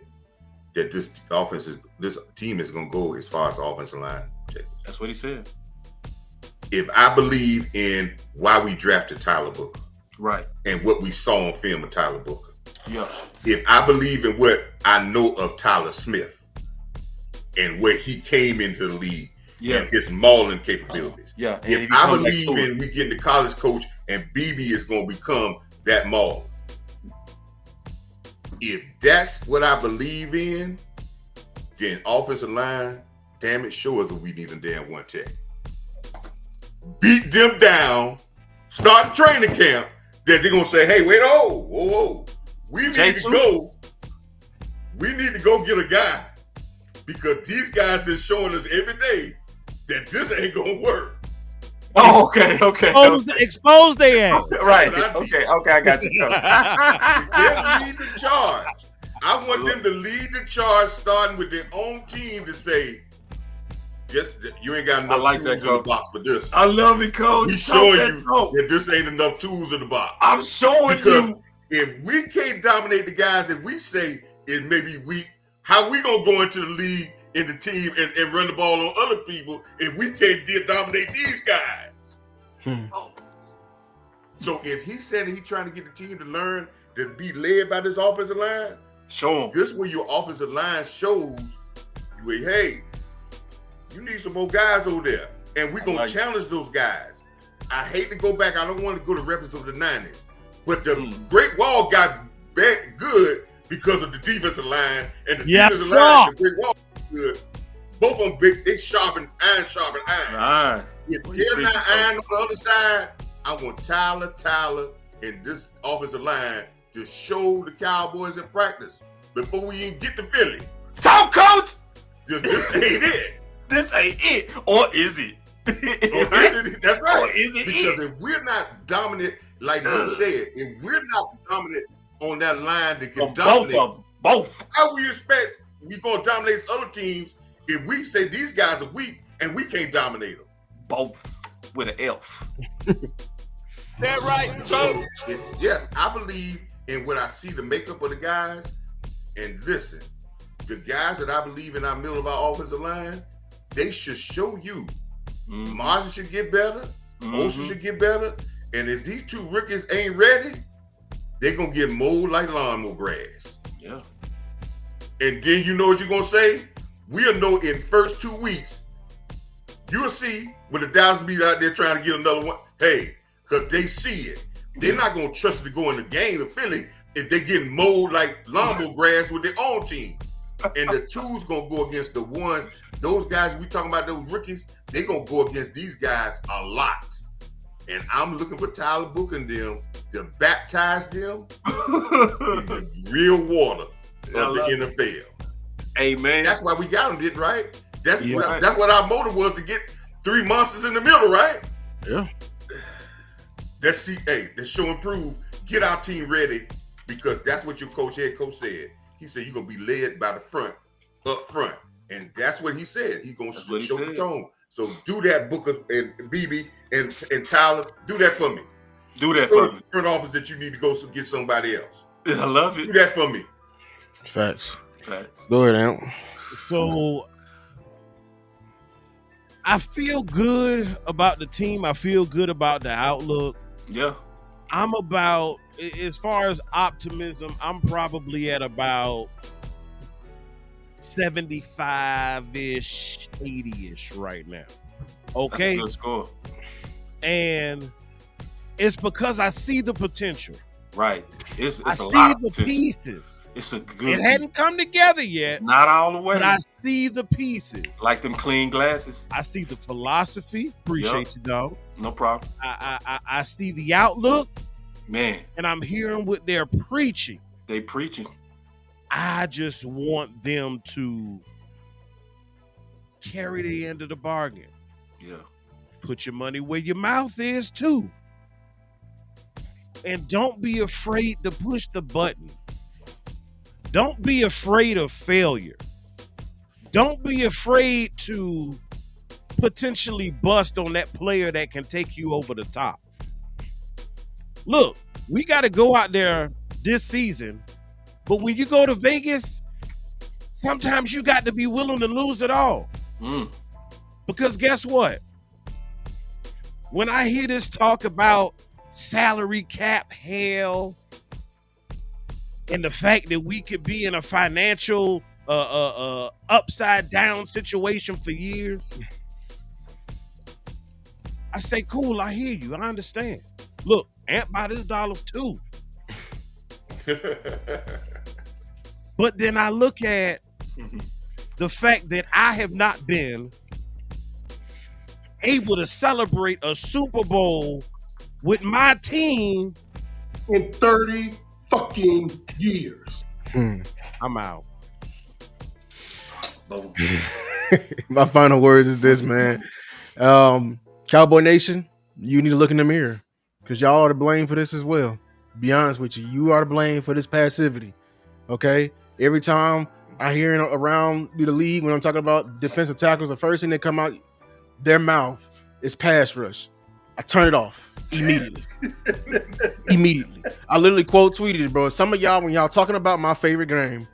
that this team is gonna go as far as the offensive line. That's what he said. If I believe in why we drafted Tyler Booker, right, and what we saw on film of Tyler Booker, yeah. If I believe in what I know of Tyler Smith and where he came into the league, and his mauling capabilities, if I believe in we getting the college coach and BB is going to become that maul. If that's what I believe in, then offensive line, damn it, sure is what we need a damn one tech. Beat them down, start training camp, that they're going to say, hey, wait, whoa. We need to go we need to go get a guy because these guys are showing us every day that this ain't gonna work. Oh, okay. Expose their ass. Right. Okay, I got you. They lead the charge. I want them to lead the charge, starting with their own team to say, you ain't got enough tools in the box for this. I love it, Coach. We showing you that this ain't enough tools in the box. I'm showing you. If we can't dominate the guys that we say is maybe weak, how we gonna go into the league in the team and run the ball on other people if we can't dominate these guys? So if he said he's trying to get the team to learn to be led by this offensive line, show him. This where your offensive line shows, hey, you need some more guys over there. And we're going to challenge those guys. I hate to go back. I don't want to go to reference of the 90s. But the Great Wall got good because of the defensive line. And the defensive line, the Great Wall good. Both of them big. They sharpen iron. If they're not iron on the other side, I want Tyler and this offensive line to show the Cowboys in practice before we even get to Philly. Talk, Coach! This ain't it. This ain't it. Or is it? That's right. Or is it because if we're not dominant, like Mo said, if we're not dominant on that line that can dominate both. How we expect we're going to dominate other teams if we say these guys are weak and we can't dominate them? Both with an F. That right, so yes, I believe in what I see the makeup of the guys. And listen, the guys that I believe in our middle of our offensive line, they should show you. Marvin should get better. Osa should get better. And if these two rookies ain't ready, they're going to get mowed like lawnmower grass. Yeah. And then you know what you're going to say? We'll know in first 2 weeks. You'll see when the Dallas be out there trying to get another one. Hey, because they see it. They're not going to trust to go in the game in Philly if they getting mowed like lawnmower grass with their own team. And the two's going to go against the one. Those guys we talking about, those rookies, they going to go against these guys a lot. And I'm looking for Tyler Book and them to baptize them in the real water of the NFL. Amen. That's why we got them, did right? That's what our motive was, to get 3 monsters in the middle, right? Yeah. Let's show and prove. Get our team ready, because that's what your head coach said. He said you're gonna be led by the front, up front, and that's what he said. He's gonna show the tone. So do that, Booker and BB and Tyler. Do that for me. Do that for me. Front office that you need to go get somebody else. I love it. Do that for me. Facts. Go ahead, Amp. So I feel good about the team. I feel good about the outlook. Yeah. I'm about, as far as optimism, I'm probably at about 75-ish, 80-ish right now. Okay? That's a good score. And it's because I see the potential. Right. It's I a see lot the of potential. pieces. It's a good It hadn't come together yet. Not all the way. But I see the pieces. Like them clean glasses. I see the philosophy. Appreciate you, dog. No problem. I see the outlook. Man. And I'm hearing what they're preaching. They preaching. I just want them to carry the end of the bargain. Yeah. Put your money where your mouth is, too. And don't be afraid to push the button. Don't be afraid of failure. Don't be afraid to potentially bust on that player that can take you over the top. Look, we got to go out there this season, but when you go to Vegas, sometimes you got to be willing to lose it all. Because guess what? When I hear this talk about salary cap hell and the fact that we could be in a financial upside down situation for years, I say, cool, I hear you. I understand. Look, Amp by this dollars too. But then I look at the fact that I have not been able to celebrate a Super Bowl with my team in 30 fucking years. I'm out. Boom. My final words is this, man. Cowboy Nation, you need to look in the mirror because y'all are to blame for this as well. Be honest with you, you are to blame for this passivity. Okay, every time I hear around the league when I'm talking about defensive tackles, the first thing that come out their mouth is pass rush. I turn it off immediately. Immediately. I literally quote tweeted it, bro. Some of y'all, when y'all talking about my favorite game,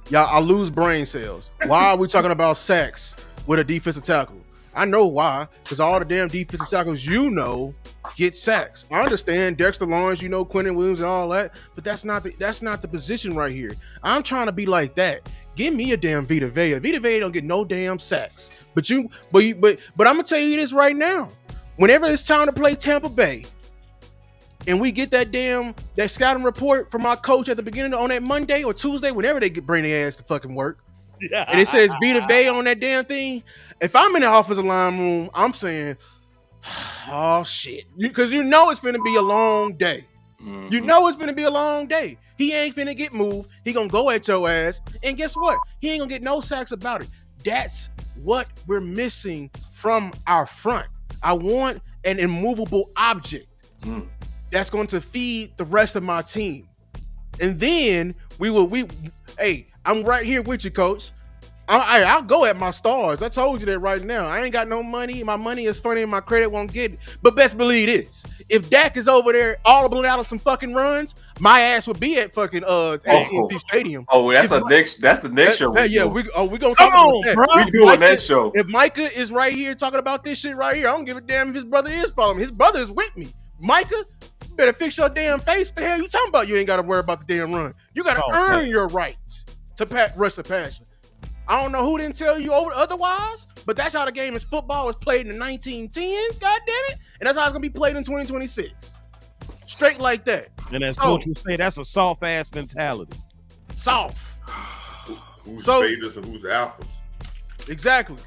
y'all, I lose brain cells. Why are we talking about sacks with a defensive tackle? I know why, because all the damn defensive tackles get sacks. I understand Dexter Lawrence, Quentin Williams and all that, but that's not the position right here. I'm trying to be like that. Give me a damn Vita Vea. Vita Vea don't get no damn sacks. But I'm gonna tell you this right now. Whenever it's time to play Tampa Bay, and we get that scouting report from our coach at the beginning on that Monday or Tuesday, whenever they bring their ass to fucking work, and it says Vita Vea on that damn thing. If I'm in the offensive line room, I'm saying, oh shit, because it's finna be a long day. Mm-hmm. It's finna be a long day. He ain't finna get moved. He gonna go at your ass, and guess what? He ain't gonna get no sacks about it. That's what we're missing from our front. I want an immovable object that's going to feed the rest of my team, and then I'm right here with you, coach. I'll go at my stars. I told you that right now. I ain't got no money. My money is funny and my credit won't get it. But best believe this. If Dak is over there audibling out of some fucking runs, my ass would be at fucking AT&T Stadium. Oh, that's the next show. Yeah, we gonna come talk on, about bro. that. We doing that show. If Micah is right here talking about this shit right here, I don't give a damn if his brother is following me. His brother is with me. Micah, you better fix your damn face. What the hell you talking about? You ain't got to worry about the damn run. You got to earn your rights to rush the passion. I don't know who didn't tell you otherwise, but that's how the game is. Football was played in the 1910s, god damn it, and that's how it's gonna be played in 2026. Straight like that. And as coach would say, that's a soft ass mentality. Soft. Who's betas and who's alphas? Exactly.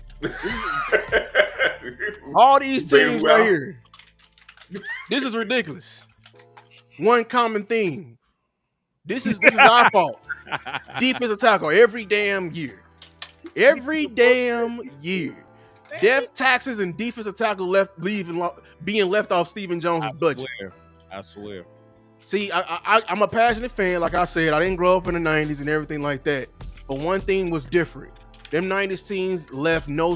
All these teams right here. This is ridiculous. One common theme. This is our fault. Defensive tackle every damn year. Every damn year. Death taxes and defensive tackle being left off Stephen Jones' budget. I swear. See, I'm a passionate fan. Like I said, I didn't grow up in the 90s and everything like that. But one thing was different. Them 90s teams left no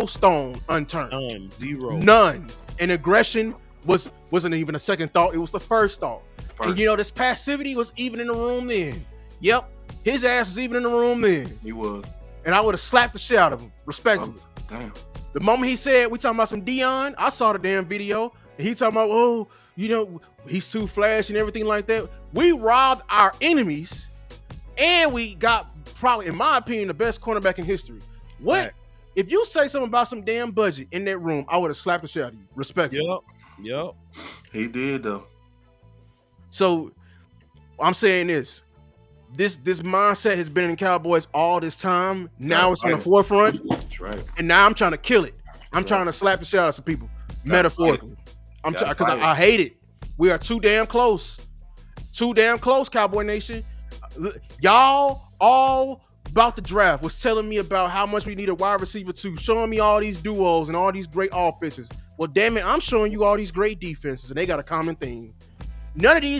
stone unturned. None. Zero. None. And aggression wasn't even a second thought. It was the first thought. And this passivity was even in the room then. Yep. His ass was even in the room then. He was. And I would have slapped the shit out of him, respectfully. Oh, damn. The moment he said, we talking about some Deion, I saw the damn video, and he talking about, he's too flashy and everything like that. We robbed our enemies, and we got probably, in my opinion, the best cornerback in history. What? Right. If you say something about some damn budget in that room, I would have slapped the shit out of you, respectfully. Yep. He did, though. So, I'm saying this mindset has been in the Cowboys all this time. Now it's on the forefront. That's right. And now I'm trying to kill it. I'm trying to slap the shit out of some people, metaphorically. Because I hate it. We are too damn close. Too damn close, Cowboy Nation. Y'all all about the draft was telling me about how much we need a wide receiver too, showing me all these duos and all these great offenses. Well, damn it, I'm showing you all these great defenses, and they got a common theme.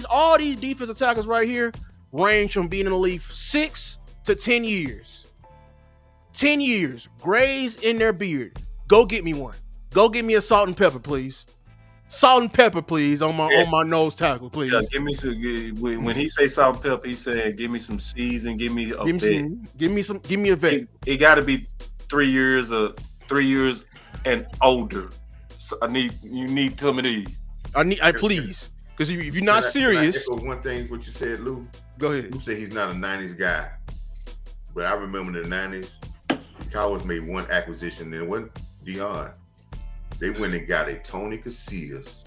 All these defensive tackles right here range from being in the league 6 to 10 years. 10 years, grays in their beard. Go get me one. Go get me a salt and pepper, please. Salt and pepper, please, on my nose tackle, please. Yeah, give me some. When he say salt and pepper, he said, "Give me some season. Give me a vet. Give me a vet. It got to be 3 years and older. So you need some of these. Please, because if you're not serious. Can I echo one thing what you said, Lou? Go ahead. You said he's not a 90s guy, but I remember in the 90s, the Cowboys made one acquisition, and it wasn't Deion. They went and got a Tony Casillas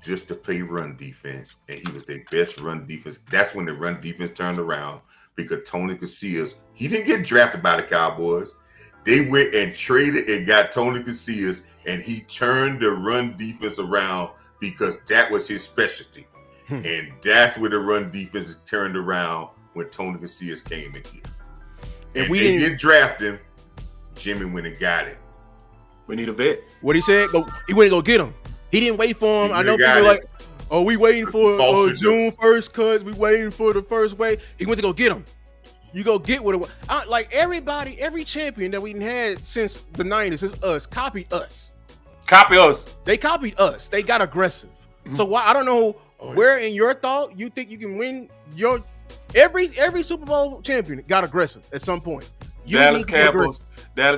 just to play run defense, and he was their best run defense. That's when the run defense turned around because Tony Casillas, he didn't get drafted by the Cowboys. They went and traded and got Tony Casillas, and he turned the run defense around because that was his specialty. And that's where the run defense turned around when Tony Casillas came in here. And we didn't draft him. Jimmy went and got him. We need a vet. What he said? He went to go get him. He didn't wait for him. I know people like, oh, we waiting for June 1st, cuz we waiting for the first wave. He went to go get him. You go get what it was. Like everybody, every champion that we had since the 90s, since us, copied us. Copy us. They copied us. They got aggressive. So why I don't know where in your thought you think you can win your every Super Bowl champion got aggressive at some point. Dallas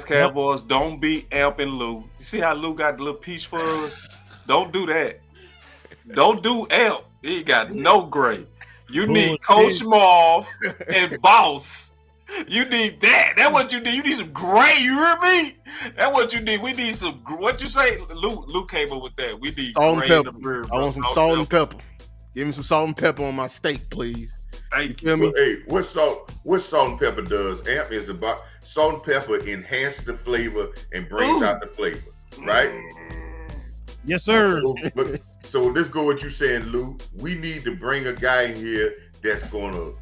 Cowboys, don't be Amp and Lou. You see how Lou got the little peach for us? Don't do that. Don't do Amp. He got no gray. You need Coach Marv and Boss. You need that. That's what you need. You need some gray. You hear me? That's what you need. We need some. What you say? Lou came up with that. We need salt gray and in the pepper. beer, I want some salt and pepper. Give me some salt and pepper on my steak, please. Hey, you feel me? Hey, what salt and pepper does? Amp is about salt and pepper enhance the flavor and brings out the flavor, right? Yes, sir. So let's go what you saying, Lou. We need to bring a guy in here that's gonna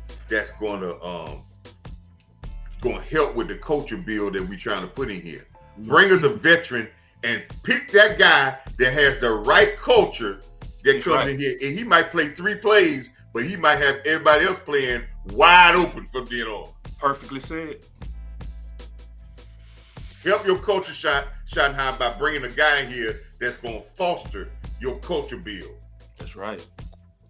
help with the culture build that we're trying to put in here. Bring us a veteran and pick that guy that has the right culture that comes in here, and he might play 3 plays, but he might have everybody else playing wide open from then on. Perfectly said. Help your culture shine high by bringing a guy in here that's going to foster your culture build. That's right.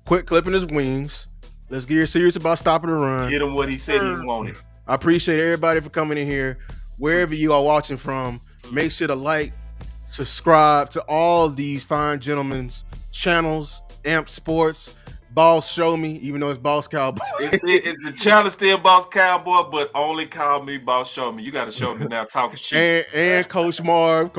Quit clipping his wings. Let's get serious about stopping the run. Get him what he said he wanted. I appreciate everybody for coming in here. Wherever you are watching from, make sure to like, subscribe to all these fine gentlemen's channels, Amp Sports, Boss Show Me, even though it's Boss Cowboy. The channel still Boss Cowboy, but only call me Boss Show Me. You got to show me now talking shit. And Coach Marv,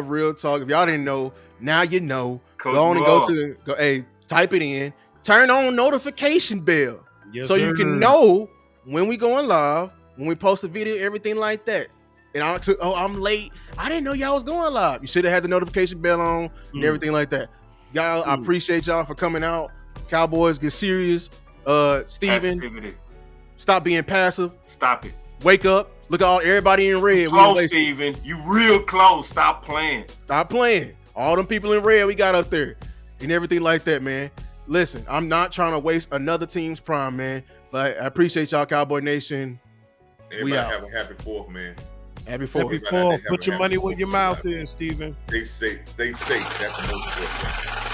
Real Talk. If y'all didn't know, now you know. Coach go on and Marv. hey, type it in. Turn on notification bell so you can know when we going live, when we post a video, everything like that. And I'm late. I didn't know y'all was going live. You should have had the notification bell on and everything like that. Y'all, I appreciate y'all for coming out. Cowboys, get serious. Steven, Passivity. Stop being passive. Stop it. Wake up. Look at everybody in red. Close, Steven. You real close. Stop playing. Stop playing. All them people in red we got up there and everything like that, man. Listen, I'm not trying to waste another team's prime, man. But I appreciate y'all, Cowboy Nation. Everybody have a happy 4th, man. Happy 4th. Happy 4th. Put your money where your mouth is, Steven. They say that's the most important.